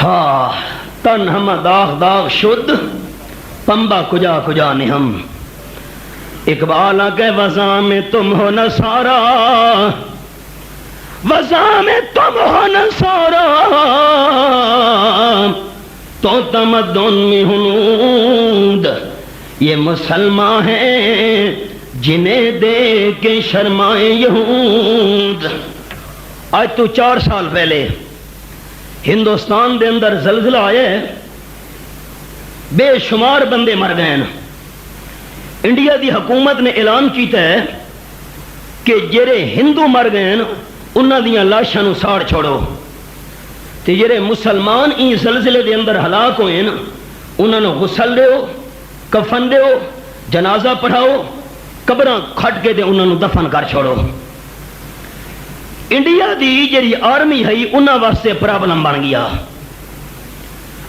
ہاں تن ہم داغ داغ شد پمبا کجا کجا نے ہم۔ اقبال کہ وزاں میں تم ہو نصارا، وزاں میں تم ہو نصارا تو تمدن میں ہنود، یہ مسلمان ہیں جنہیں دیکھ کے شرمائے یہود۔ آج تو 4 سال پہلے ہندوستان دے اندر زلزلہ آیا ہے، بے شمار بندے مر گئے ہیں۔ انڈیا دی حکومت نے اعلان کیتا ہے کہ جڑے ہندو مر گئے ہیں انہاں دیاں لاشاں نوں ساڑ چھوڑو، تے جڑے مسلمان این زلزلے دے اندر ہلاک ہوئے ہیں انہاں نوں غسل دیو، کفن دیو، جنازہ پڑھاؤ، قبراں کھٹ کے تے انہاں نوں دفن کر چھوڑو۔ انڈیا دی جڑی آرمی ہے انہاں واسطے پرابلم بن گیا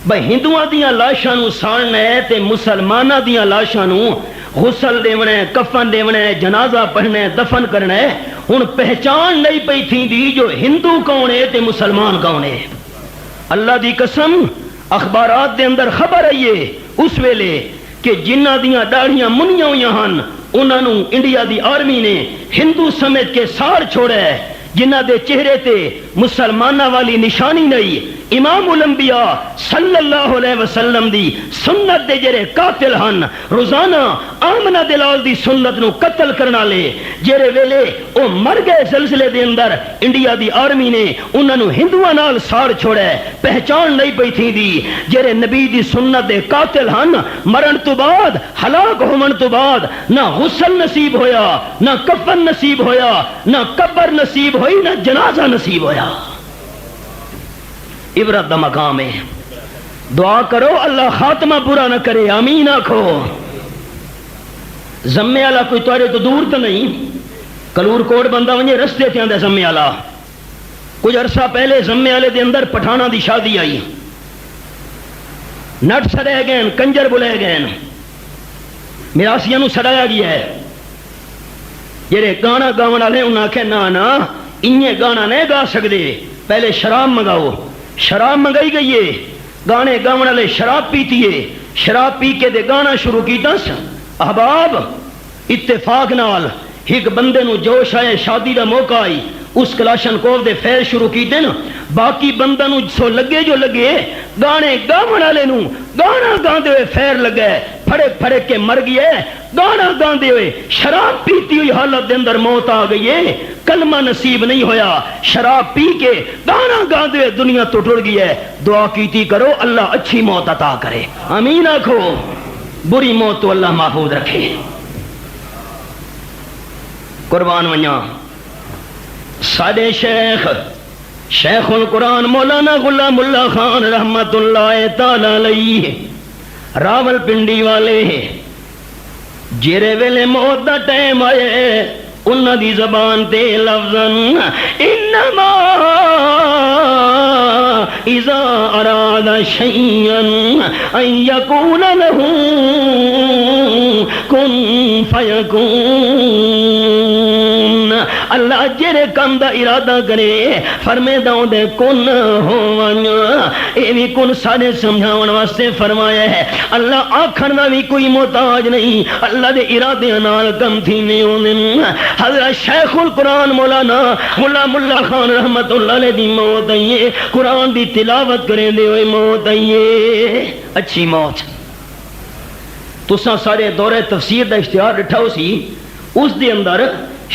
بھائی ہندوؤں دیاں لاشاں نوں ساڑنا ہے تے مسلماناں دیاں لاشاں نوں غسل دیونا ہے، کفن دیونا ہے، جنازہ پڑھنا ہے، دفن کرنا ہے۔ ہن پہچان نہیں پئی تھیندی جو ہندو کون ہے تے مسلمان کون ہے۔ اللہ دی قسم اخبارات دے اندر خبر آئی ہے اس ویلے کہ جنہ دیاں داڑھیاں منیاں ہوئیاں ہن انہوں انڈیا دی آرمی نے ہندو سمجھ کے ساڑ چھوڑا ہے، جنہ دے چہرے تے مسلمانہ والی نشانی نہیں۔ امام الانبیاء صلی اللہ علیہ وسلم دی سنت دے جڑے قاتل ہن، روزانہ آمنہ دلال دی سنت نو قتل کرنا لے، جڑے ویلے او مر گئے زلزلے دے اندر، انڈیا دی آرمی نے انہوں ہندوؤں نال ساڑ چھوڑا ہے، پہچان نہیں پئی تھی دی۔ جڑے نبی دی سنت دے قاتل ہن، مرن تو بعد، ہلاک ہون تو بعد نہ غسل نصیب ہویا، نہ کفن نصیب ہویا، نہ قبر نصیب ہوئی، نہ جنازہ نصیب ہویا۔ عبرت دا مقام ہے، دعا کرو اللہ خاتمہ برا نہ کرے، آمین آکھو۔ زمے والا کوئی تھوڑے تو دور تو نہیں، کلور کوٹ بندہ ونجے رستے تھے اندر زمے والا۔ کچھ عرصہ پہلے زمے والے دے اندر پٹھانا دی شادی آئی، نٹ سڑے گئے، کنجر بلے گئے، میراسیاں نو سڑایا گیا ہے۔ جڑے گانا گاون والے انہاں آکھے نا نا انہیں گانا نہیں گا سکتے، پہلے شراب منگاؤ۔ شراب منگائی گئی ہے، گانے گاون والے شراب پیتی ہے، شراب پی کے دے گانا شروع کیتا۔ احباب اتفاق نال ایک بندے نو جوش آئے، شادی دا موقع آئی، اس کلاشن کوف دے فیض شروع کیتے نا، باقی بندہ نو سو لگے جو لگے، گانے گاون والے نو گانا گاندے ہوئے فیر لگے، پھڑک پھڑک کے مر گئے۔ گانا گاندے ہوئے شراب پیتی ہوئی حالت دے اندر موت آ گئی ہے، کلمہ نصیب نہیں ہویا، شراب پی کے گانا گاندے ہوئے دنیا تو ٹر گئی ہے۔ دعا کیتی کرو اللہ اچھی موت عطا کرے، آمین آکھو، بری موت تو اللہ محفوظ رکھے۔ قربان ونیا ساڈے شیخ القرآن مولانا غلام اللہ خان رحمت اللہ تعالی علیہ راول پنڈی والے، جیرے ویلے موت دا ٹائم آئے، انہاں دی زبان تے لفظاً انما اذا اراد شیئا ان یکون له کن فیکون۔ اللہ جڑے کم دا ارادہ کرے فرمے داؤں دے کن ہوون، اے بھی کن سارے سمجھاون واسطے فرمایا ہے۔ اللہ آکھن دا بھی کوئی محتاج نہیں، اللہ دے ارادے نال کم تھی نہیں ہوندے۔ حضرت شیخ القرآن مولانا غلام اللہ خان رحمت اللہ علیہ دی موت آئیے، قرآن دی تلاوت کریں دے ہوئے موت آئیے، اچھی موت۔ تساں سارے دورے تفسیر دا اشتہار ڈٹھاؤ سی، اس دے اندر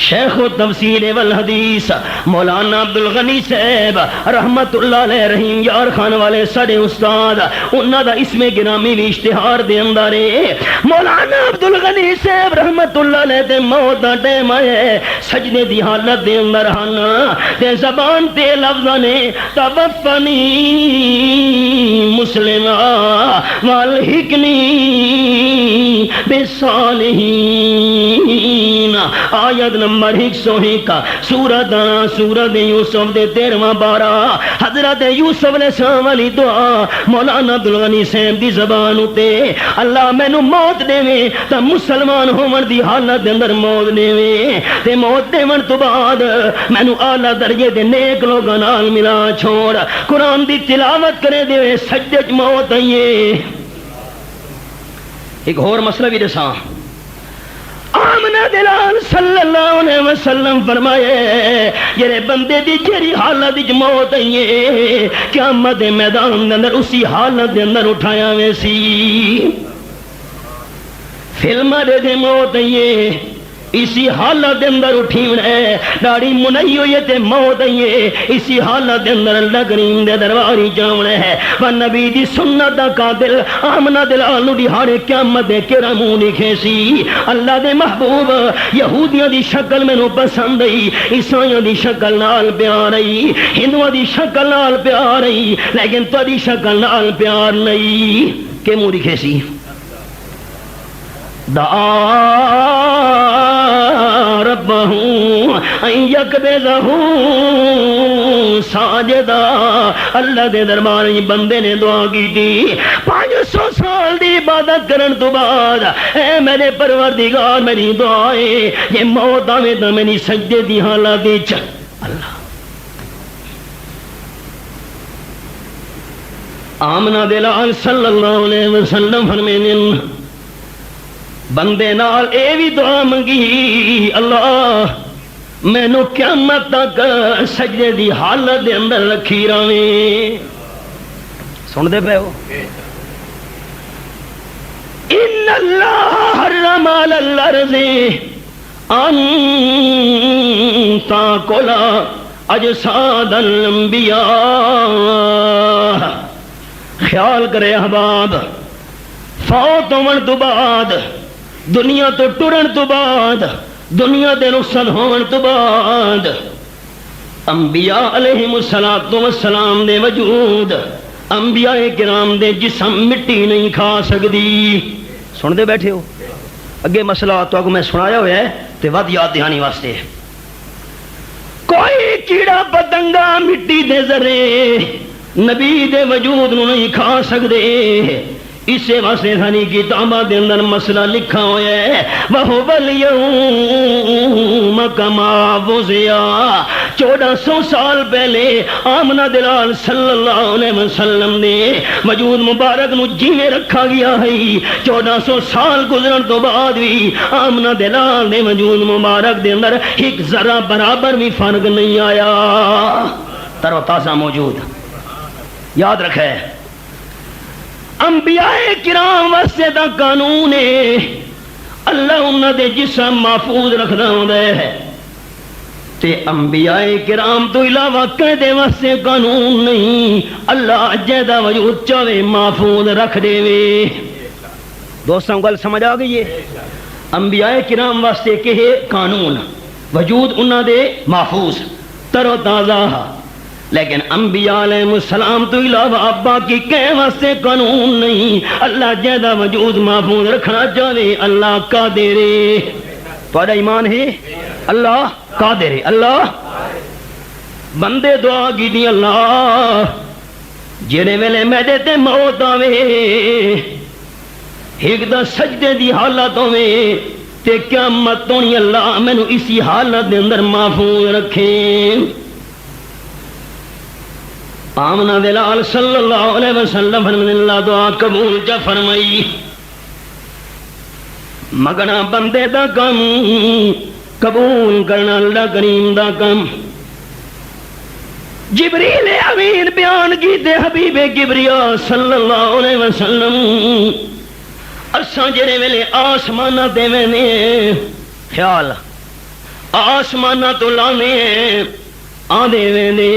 شیخ و تفسیر والحدیث مولانا عبدالغنی صاحب رحمت اللہ علیہ رحیم یار خان والے سارے استاد، انہاں دا اسم گرامی بھی اشتہار دے اندر ہے۔ مولانا عبدالغنی صاحب رحمت اللہ علیہ دے موت دا ٹائم ہے، سجدے دی حالت دے اندر ہن، تے زبان تے لفظاں نے توفنی مسلمہ والحقنی بالصالحین، آیت نمبر 101 سورت یوسف دے 13واں بارہ، حضرت یوسف علیہ السلام والی دعا مولانا عبدالغنی صاحب دی زبان اتے، اللہ مینوں موت دے تا مسلمان ہون دی حالت دے اندر موت دے، تے موت دیون تو بعد مینوں اعلیٰ درجے دے نیک لوگاں نال ملا چھوڑ، قرآن دی تلاوت کرے دے سجدے وچ موت آئیے۔ ایک اور مسئلہ بھی دساں، آمنہ دلال صلی اللہ علیہ وسلم فرمائے جڑے بندے دی جڑی حالت وچ موت آئیے، قیامت دے میدان دے اندر اسی حالت دے اندر اٹھایا ویسی۔ فلم دے موت آئیے، اسی حالت دے اندر اٹھی ہے، داڑھی منائی ہوئی تے موت آئیے، اسی حالت دے اندر اللہ کریم دے درباری جاونا ہے۔ وہ نبی دی سنت دا قاتل آمنہ دلال نو دیہاڑے قیامت دے کیڑا منہ لکھے سی، اللہ دے محبوب یہودیاں دی شکل مینوں پسند آئی، عیسائیاں دی شکل نال پیار آئی، ہندوؤں دی شکل نال پیار آئی، لیکن تہاڈی شکل نال پیار نہیں۔ کہ منہ لکھے سی؟ دعا ربہ ان یقبضہ ساجدہ، اللہ دے دربار بندے نے دعا کی تھی 500 سال دی عبادت کرن تو بعد، اے میرے پروردگار میری دعا ہے یہ موت آوے تو میری سجدے دی حالت وچ اللہ۔ آمنہ دلال صلی اللہ علیہ وسلم فرمینے بندے نال اے بھی دعا منگی اللہ مینو قیامت تک سجدے دی حالت دے اندر رکھی رہے. سن دے پے ہو ان اللہ حرم علی الارض ان تاکل اجساد الانبیاء. خیال کرے احباب فوت ہون تو بعد دنیا تو ٹرن تو بعد دنیا دے رخصت ہون تو بعد انبیاء علیہم السلام دے وجود انبیاء کرام دے جسم مٹی نہیں کھا سکدی. سن دے بیٹھے ہو اگے مسئلہ تو اگو میں سنایا ہوا ہے تے ود یاد دہانی واسطے. کوئی کیڑا پتنگا مٹی دے ذرے نبی دے وجود نو نہیں کھا سکدے. اسے واسطے سانی کتاباں دے اندر مسئلہ لکھا ہوا ہے وَهُوَ الْيَوْمَ كَمَا وُزِعَ. 1400 سال پہلے آمنہ دلال صلی اللہ علیہ وسلم نے وجود مبارک نو جیویں رکھا گیا ہے. 1400 سال گزرن تو بعد بھی آمنہ دلال نے وجود مبارک دے اندر ایک ذرہ برابر بھی فرق نہیں آیا. تر و تازہ موجود. یاد رکھے انبیاء کرام واسطے دا قانون ہے اللہ انہاں دے جسم محفوظ رکھدا ہوندا ہے تے انبیاء کرام تو علاوہ کدے واسطے قانون نہیں اللہ جیدا وجود چاہے محفوظ رکھ دے وے. دوستاں گل سمجھ آ گئی ہے انبیاء کرام واسطے کہ قانون وجود انہاں دے محفوظ تر و تازہ لیکن انبیاء علیہ السلام تو علاوہ ابا کی کہیں واسطے قانون نہیں. اللہ جیدہ وجود محفوظ رکھنا چاہے اللہ قادر ہے. تھوڑا ایمان ہے اللہ قادر ہے. اللہ بندے دعا کی دی اللہ جڑے ویلے میرے تے موت آوے ایک دا سجدے دی حالت ہوے تے قیامت ہونی اللہ مینو اسی حالت دے اندر محفوظ رکھے. آمنہ دلال صلی اللہ علیہ وسلم فرمائے اللہ دعا قبول جا فرمائی. مگنا بندے دا کم قبول کرنا اللہ کریم دا کم. جبریل امین بیان کی دے حبیب کبریا صلی اللہ علیہ وسلم اساں جڑے ویلے آسمانہ تے وینے خیال آسمانہ تو لانے آدھے وینے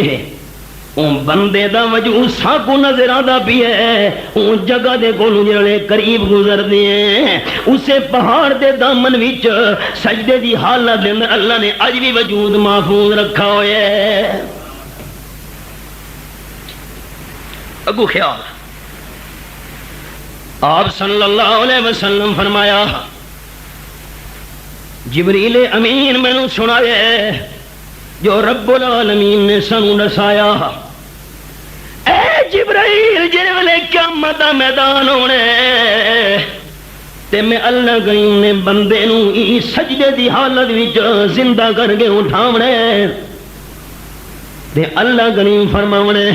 اون بندے دا وجود ساکو نظر آدھا بھی ہے. اون جگہ دے کولوں جڑے قریب گزر دے ہیں اسے پہاڑ دے دامن وچ سجدے دی حالت دے اندر اللہ نے اج بھی وجود محفوظ رکھا ہوا ہے. اگو خیال آپ صلی اللہ علیہ وسلم فرمایا جبریل امین میں نے سنایا جو رب العالمین نے سانو دسایا اے جبرائیل جے والے قیامت دا میدان ہونے تے میں اللہ کریم نے بندے نو سجدے دی حالت وچ زندہ کر کے اٹھاونے تے اللہ کریم فرماونے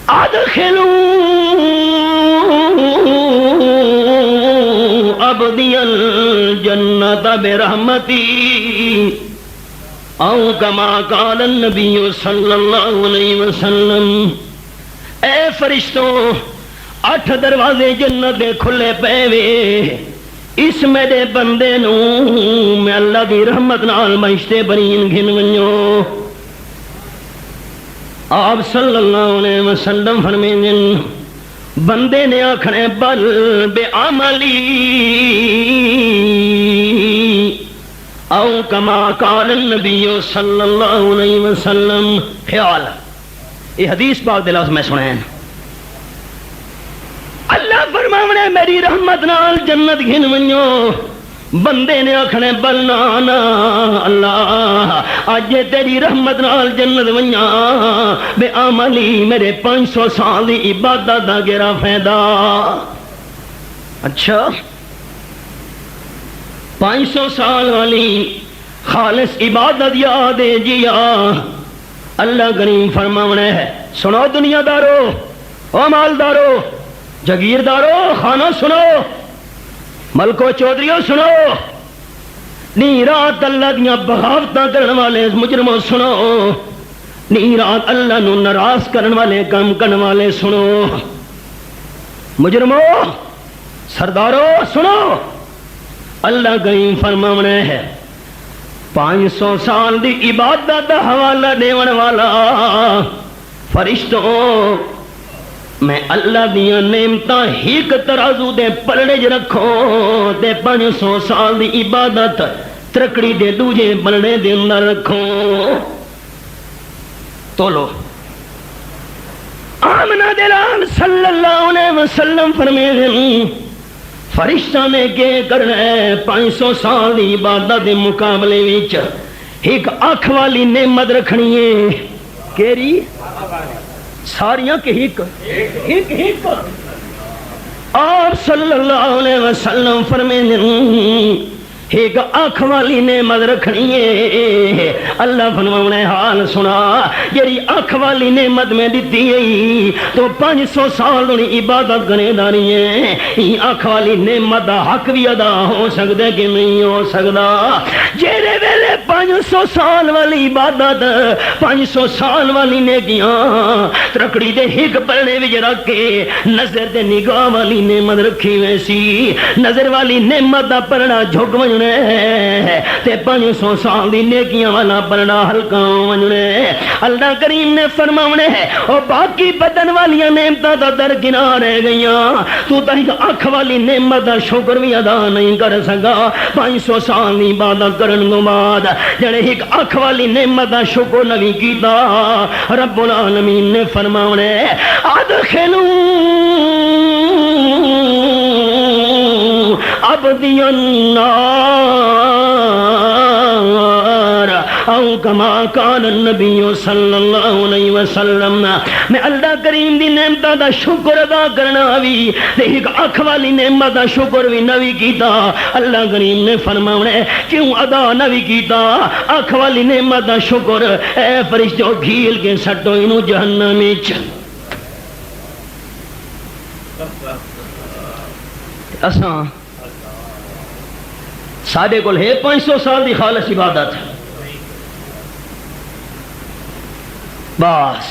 ادخلوا عبدی الجنت برحمتی او کما قال النبی صلی اللہ علیہ وسلم. اے فرشتوں 8 دروازے جنت دے کھلے پے وے اس میرے بندے نو میں اللہ دی رحمت نال بہشتے برین گھن ونجو. آپ صلی اللہ علیہ وسلم فرمائیں بندے نے آکھنے بل بے عملی او کما قال النبی صلی اللہ علیہ وسلم. خیال یہ حدیث پاک دے لفظ میں سنیں اللہ فرماونے میری رحمت نال جنت گھن ونجو. بندے نے آکھنے بل نا اللہ اج تیری رحمت نال جنت ونجا بے عملی میرے 500 سال دی عبادت دا گرا فائدہ. اچھا 500 سال والی خالص عبادت یاد ہے جیا. اللہ کریم فرماونے ہے سنو دنیا دارو او مالدارو جگیردارو خانہ سنو ملکو چودھریو سنو، نی رات اللہ دیاں بغاوتاں کرن والے مجرموں سنو، نی رات اللہ نو ناراض کرن والے کام کرن والے سنو، مجرموں سردارو سنو، اللہ کریم فرماونے ہے 500 سال دی عبادت دا حوالہ دیون والا فرشتوں، میں اللہ دیاں نعمتاں ہیک ترازو دے پلڑے ج رکھو تے 500 سال دی عبادت ترکڑی دے دوجے پلڑے دے اندر رکھو. تولو آمنہ دلال صلی اللہ علیہ وسلم فرمائے فرشتہ نے کے کرنا ہے 500 سال دی عبادت دے مقابلے وچ ایک آنکھ والی نعمت رکھنی ہے. کیری ساریاں کے ایک آپ صلی اللہ علیہ وسلم فرمائے ایک آنکھ والی نعمت رکھنی ہے. اللہ فرماونے حال سنا، جیڑی آنکھ والی نعمت میں دیتی ہے تو 500 سال دی عبادت کرنے داری ہے. یہ آنکھ والی نعمت دا حق بھی ادا ہو سکتا کہ نہیں ہو سکتا. جیڑے ویلے 500 سال والی عبادت 500 سال والی نیکیاں ترکڑی دے ایک پلڑے وچ رکھ کے نظر تے نگاہ والی نعمت رکھی ویسی نظر والی نعمت دا پلڑا جھک تے 500 سال دی نیکیاں والا پلڑا ہلکا ونجنے. اللہ کریم نے فرماونے ہے او باقی بدن والیاں نعمتاں دا درکنار رہ گئیاں، تو تا ایک آنکھ والی نعمت دا شکر بھی ادا نہیں کر سکا. 500 سال دی عبادت کرن تو بعد جڑے ایک آنکھ والی نعمت دا شکر نہیں کیتا، رب العالمین نے فرماونے ادخلوا عبدی النار او کما کان النبی صلی اللہ علیہ وسلم. میں اللہ کریم دی نعمتاں دا شکر ادا کرنا بھی تے ایک آنکھ والی نعمت دا شکر بھی نہ کیتا. اللہ کریم نے فرمایا کیوں ادا نہ کیتا آنکھ والی نعمت دا شکر؟ اے فرشتوں گھیل کے سٹو اینو جہنم وچ. اساں ساڈے کول ہے 500 سال دی خالص عبادت، بس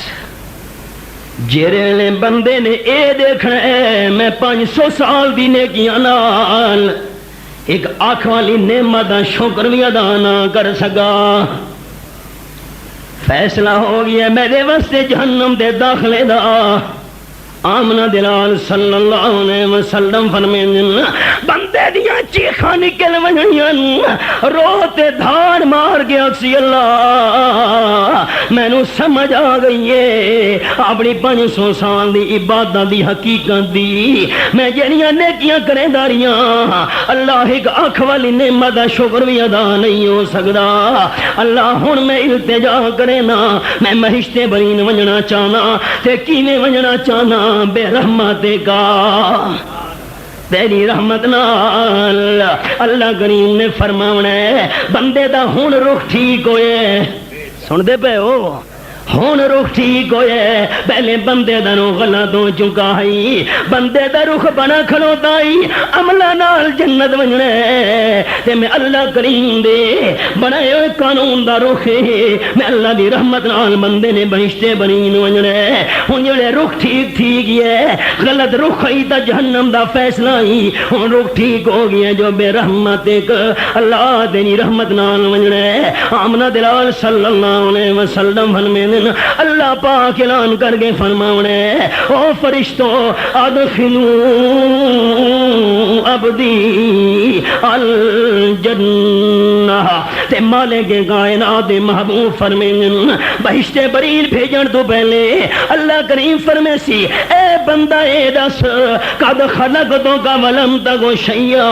جیڑے بندے نے اے دیکھنا ہے میں 500 سال دی نیکیاں نال ایک آنکھ والی نعمت دا شکر بھی ادا نہ کر سکا، فیصلہ ہو گیا میرے واسطے جہنم دے داخلے دا. آمنہ دلال صلی اللہ علیہ وسلم فرمائیں بندے دیاں چیخاں نکل ونجیاں روتے دھار مار گیا سی. اللہ میں نو سمجھ آ گئی ہے اپنی 500 سال دی عبادت دی حقیقت دی. میں جڑیاں نیکیاں کریں داریاں اللہ ایک آنکھ والی نعمت دا شکر بھی ادا نہیں ہو سکتا. اللہ ہن میں التجا کرے نا، میں مہشتے برین ونجنا چاہنا تے کیویں ونجنا چاہنا بے رحمت کا تیری رحمت نال. اللہ کریم نے فرماونا ہے بندے دا ہن رخ ٹھیک ہوئے. سن دے پے ہو ہون رخ ٹھیک ہوئے. پہلے بندے دا نو غلط ہو چکا ہے، بندے دا رخ بنا کھلوتا ہے عملہ نال جنت ونجنے تے میں اللہ کریم دے بنائے ہوئے قانون دا رخ ہے. میں اللہ دی رحمت نال بندے نے بہشتے بنین ونجنے. ہن جڑے رخ ٹھیک ٹھیک ہے غلط رخ ہے تا جہنم دا فیصلہ ہی. ہن رخ ٹھیک ہو گیا جو بے رحمت ایک اللہ تیری رحمت نال ونجنے. آمنہ دلال صلی اللہ علیہ وسلم فرمانے اللہ پاک اعلان کر کے فرماونے او فرشتوں ادخلوا عبدی الجنہ. تے مالک کائنات محبوب فرمائیں بہشت برین بھیجن تو پہلے اللہ کریم فرمائے سی اے بندہ اے دس قد خلقتوں کا ولم تکو شیئا،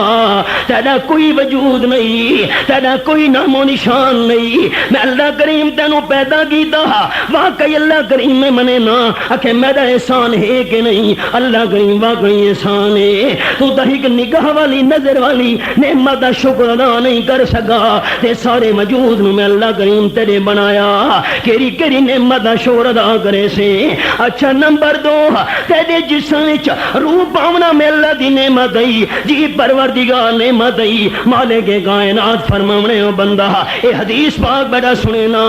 تیرا کوئی وجود نہیں، تیرا کوئی نام و نشان نہیں. میں اللہ کریم تینوں پیدا کیتا واقعی اللہ کریم میں منے نا کہ میرا احسان ہے کہ نہیں. اللہ کریم واقعی احسان ہے. تو دہیک نگاہ والی نظر والی نعمت دا شکر ادا نہیں کر سکا تے سارے وجود میں اللہ کریم تیرے بنایا کیری کیری نعمت دا شکر ادا کرے سے. اچھا نمبر 2 تے تیرے جسم وچ روح پاونا میں اللہ دی نعمت دئی جی پروردگار نعمت دئی مالک کائنات فرماونے او بندہ اے حدیث پاک بیٹا سنے نا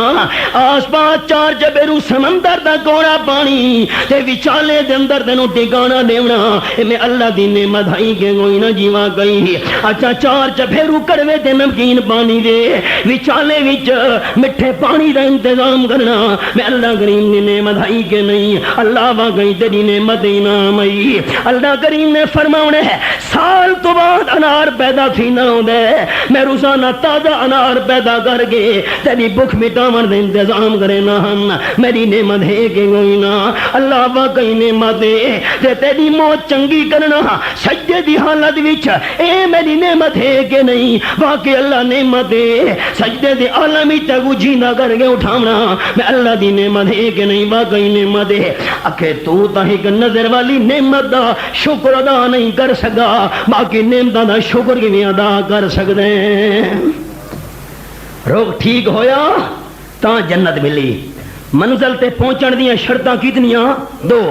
آس پاس چار چبیرو سمندر دا کوڑا پانی تے وچالے دے اندر تینوں ٹھکانہ دیونا اے میں اللہ دی نعمت ہائی کے کوئی نہ جیوا گئی اچھا چار چبیرو کڑوے تے نمکین پانی دے وچالے وچ مٹھے پانی دا انتظام کرنا میں اللہ کریم نے نعمت ہائی کے نہیں اللہ واقعی تیری نعمت انعام آئی اللہ کریم نے فرماونے ہے سال تو بعد انار پیدا تھی نہ ہوں دے میں روزانہ تازہ انار پیدا کر کے تیری بھوک مٹاون دے انتظام کرے نہ ہم میری نعمت ہے کہ کوئی نہ اللہ واقعی نعمت ہے تے تیری موت چنگی کرنا سجدے دی حالت وچ اے میری نعمت ہے کہ نہیں واقعی اللہ نعمت ہے سجدے دی عالم وچ تگو جینا کر کے اٹھاونا میں اللہ دی نعمت ہے کہ نہیں واقعی نعمت ہے اکھے تو تا ایک نظر والی نعمت دا شکر ادا نہیں کر سکا باقی نعمت دا شکر کی ادا کر سکتے ہیں روگ ٹھیک ہویا تا جنت ملی منزل تے پہنچن دیاں شرطاں کتنیاں دو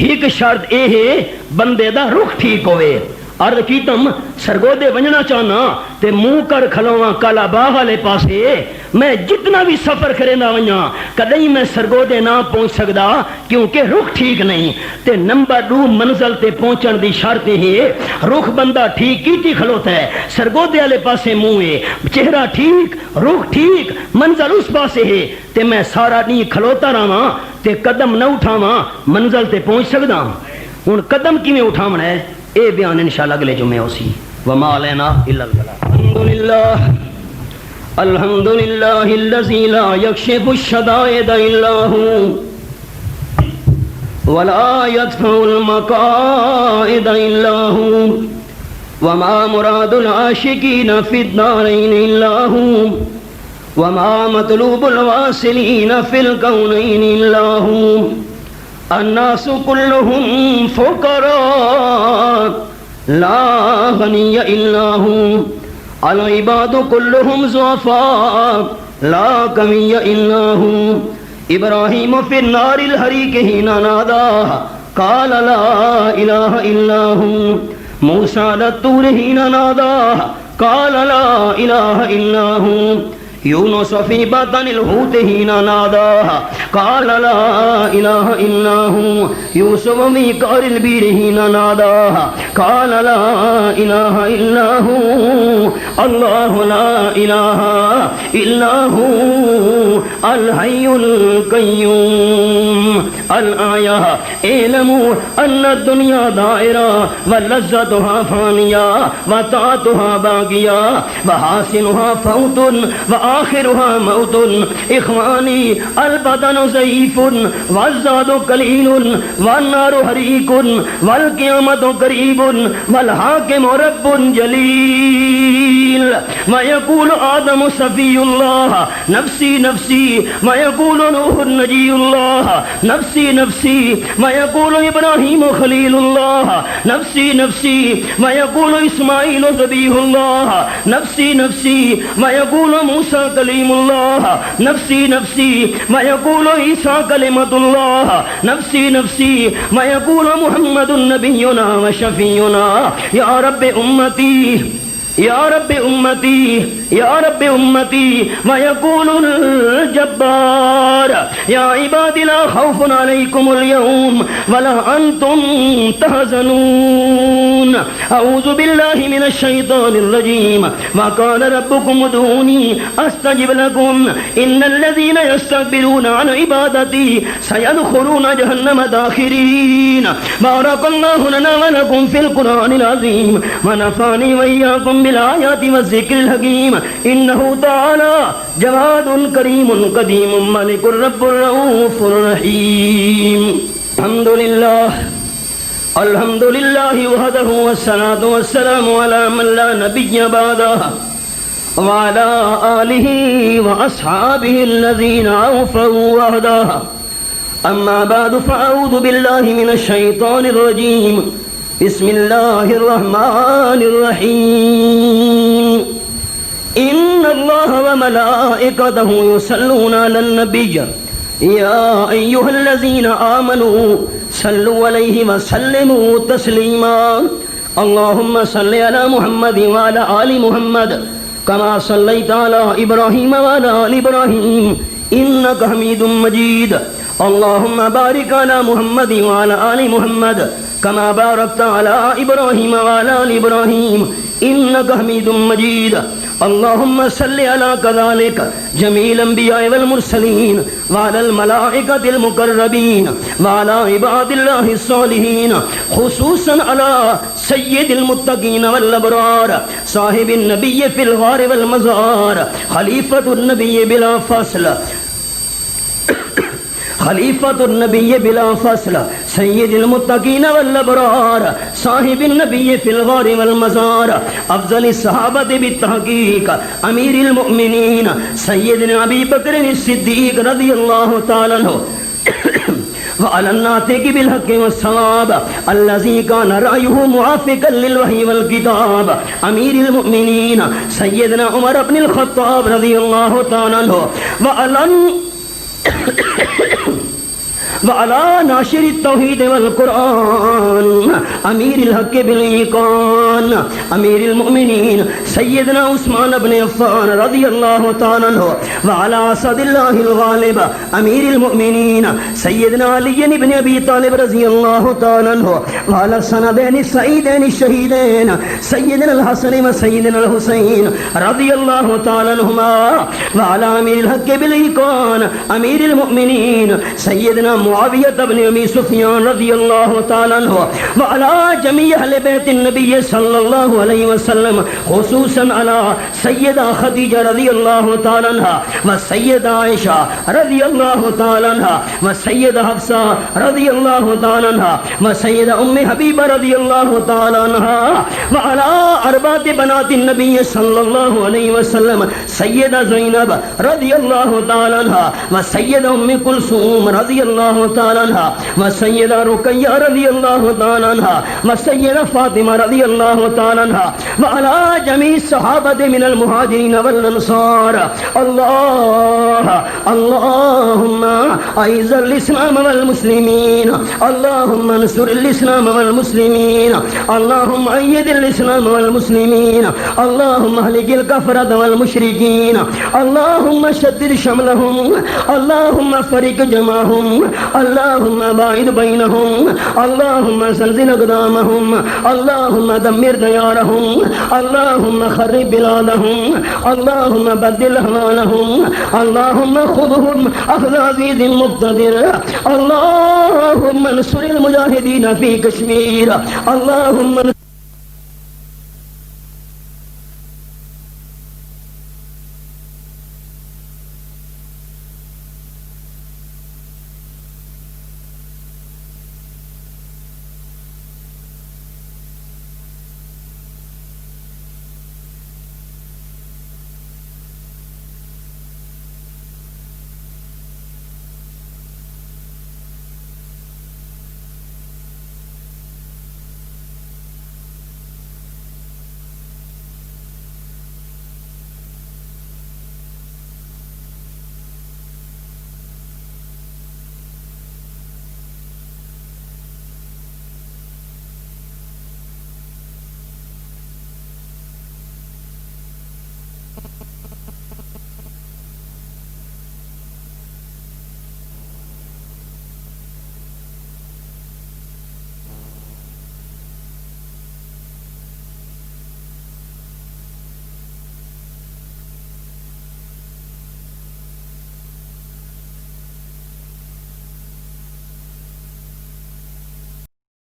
ایک شرط اے ہے بندے دا رخ ٹھیک ہوئے عرض کیتم سرگودے ونجنا چاہنا تے منہ کر کھلواں کالا باغ والے پاسے میں جتنا بھی سفر کرے نہ ونجا کدیں میں سرگودے نہ پہنچ سکدا کیونکہ رخ ٹھیک نہیں تے نمبر 2 منزل تے پہنچن دی شرط ہے رخ بندہ ٹھیک کیتی کھلوتا ہے سرگودے والے پاسے منہ ہے چہرہ ٹھیک رخ ٹھیک منزل اس پاسے ہے تے میں سارا دن کھلوتا رہواں تے قدم نہ اٹھاواں منزل تے پہنچ سکدا ہن قدم کیویں اٹھاونا ہے اے بیان انشاءاللہ اگلے جمعے ہوسی وما علینا الا البلاغ الحمدللہ الذی لا یکشف الشدائد الا هو ولا يدفع المقائد الا هو وما مراد العاشقین فی الدارین الا هو وما مطلوب الواصلین فی الکونین الا هو الناس كلهم فقراء لا غني إلا هو العباد كلهم ضعفاء لا قوي إلا هو إبراهيم في النار الحريق حين نادى قال لا إله إلا هو موسى على الطور حين نادى قال لا إله إلا هو یونس فی بطن الحوت حین نادى قال لا الہ الا هو یوسف فی قعر البحر حین نادى قال لا الہ الا هو اللہ لا الہ الا هو الحی القیوم الآیہ اعلموا ان الدنیا دائرہ ولذتها فانیہ وطاعتها باقیہ وحاسنها فوت آخرها موت اخوانی البدن ضعیف والزاد قلیل والنار حریق والقیامت قریب والحاکم رب جلیل ویقول آدم صفی اللہ نفسی نفسی ویقول نوح نجی اللہ نفسی نفسی ویقول ابراہیم خلیل اللہ نفسی نفسی ویقول اسماعیل ذبیح اللہ نفسی نفسی ویقول موسیٰ کلیم اللہ نفسی نفسی ویقول عیسیٰ کلمۃ اللہ نفسی نفسی ویقول محمد نبینا وشفیعنا یا رب امتی یا رب امتی یا رب امتی ویقول الجبار یا عباد لا خوف علیکم اليوم ولا انتم تحزنون اعوذ باللہ من الشیطان الرجیم وقال ربکم ادعونی استجب لکم ان الذین یستکبرون عن عبادتی سیدخلون جہنم داخرین بارک اللہ لنا ولکم فی القرآن العظیم ونفعنی وإیاکم بالآیات والذکر الحکیم انہو تعالی جواد کریم قدیم ملک الرب الرؤوف الرحیم الحمدللہ وحدہ والصلاة والسلام علی من لا نبی بعدہ وعلى آلہ واصحابہ الذین اوفوا وعدہ اما بعد فاعوذ باللہ من الشیطان الرجیم بسم اللہ الرحمن الرحیم ان اللہ وملائکتہ یصلون علی النبی یا ایہا الذین آمنوا صلوا علیہ وسلموا تسلیما اللہم صل علی محمد وعلی آل محمد کما صلیت علی ابراہیم وعلی آل ابراہیم انک حمید مجید اللہم بارک علی محمد وعلی آل محمد کما بارکت علی ابراہیم وعلی آل ابراہیم انک حمید مجید اللہم صلی علی کذالک جمیع الانبیاء والمرسلین وعلی الملائکۃ المقربین وعلی عباد اللہ الصالحین خصوصا علی سید المتقین والابرار صاحب النبی فی الغار والمزار خلیفۃ النبی بلا فصل خلیفۃ النبی بلا فصل سید المتقین والابرار صاحب النبی فی الغار والمزار افضل الصحابۃ بالتحقیق امیر المؤمنین سیدنا ابی بکر الصدیق رضی اللہ تعالی عنہ وعلى الناطق بالحق والصواب الذي كان رأيه موافقا للوحي والكتاب امیر المؤمنین سیدنا عمر بن الخطاب رضی اللہ تعالی عنہ وعلى ناشر التوحید والقرآن امیر الحق بالایقان امیر المؤمنین سیدنا عثمان بن عفان رضی اللہ تعالی عنہ وعلى اسد اللہ الغالب امیر المؤمنین سیدنا علی بن ابی طالب رضی اللہ تعالی عنہ وعلى السندین السعیدین الشہیدین سیدنا الحسن و سیدنا الحسین رضی اللہ تعالی عنہما وعلى امیر الحق بالایقان امیر المؤمنین سیدنا معاویہ بن ابی سفیان رضی اللہ تعالی عنہ وعلی جمیع اہل بیت النبی صلی اللہ علیہ وسلم خصوصا علی سیدہ خدیجہ رضی اللہ تعالی عنہ و سیدہ عائشہ رضی اللہ تعالی عنہ و سیدہ حفصہ رضی اللہ تعالی عنہ و سیدہ ام حبیبہ رضی اللہ تعالی عنہ وعلی اربعۃ بنات النبی صلی اللہ علیہ وسلم سیدہ زینب رضی اللہ تعالی عنہ و سیدہ ام کلثوم رضی اللہ تعالی عنہ و سیدہ رقیہ رضی اللہ تعالی عنہ و سیدہ فاطمہ رضی اللہ تعالی عنہ وعلی جمیع الصحابۃ من المہاجرین والانصار اللہ اللہم اعز الاسلام والمسلمین اللہم انصر الاسلام والمسلمین اللہم اید الاسلام والمسلمین اللہم اہلک الکفرۃ والمشرکین اللہم شدد شملہم اللہم فرق جمعہم اللہم باعد بینہم اللہم زلزل اقدامہم اللہم دمر دیارہم اللہم خرب بلادہم اللہم بدل احوالہم اللہم خذہم اخذ عزیز مقتدر اللہم انصر المجاہدین فی کشمیر اللہم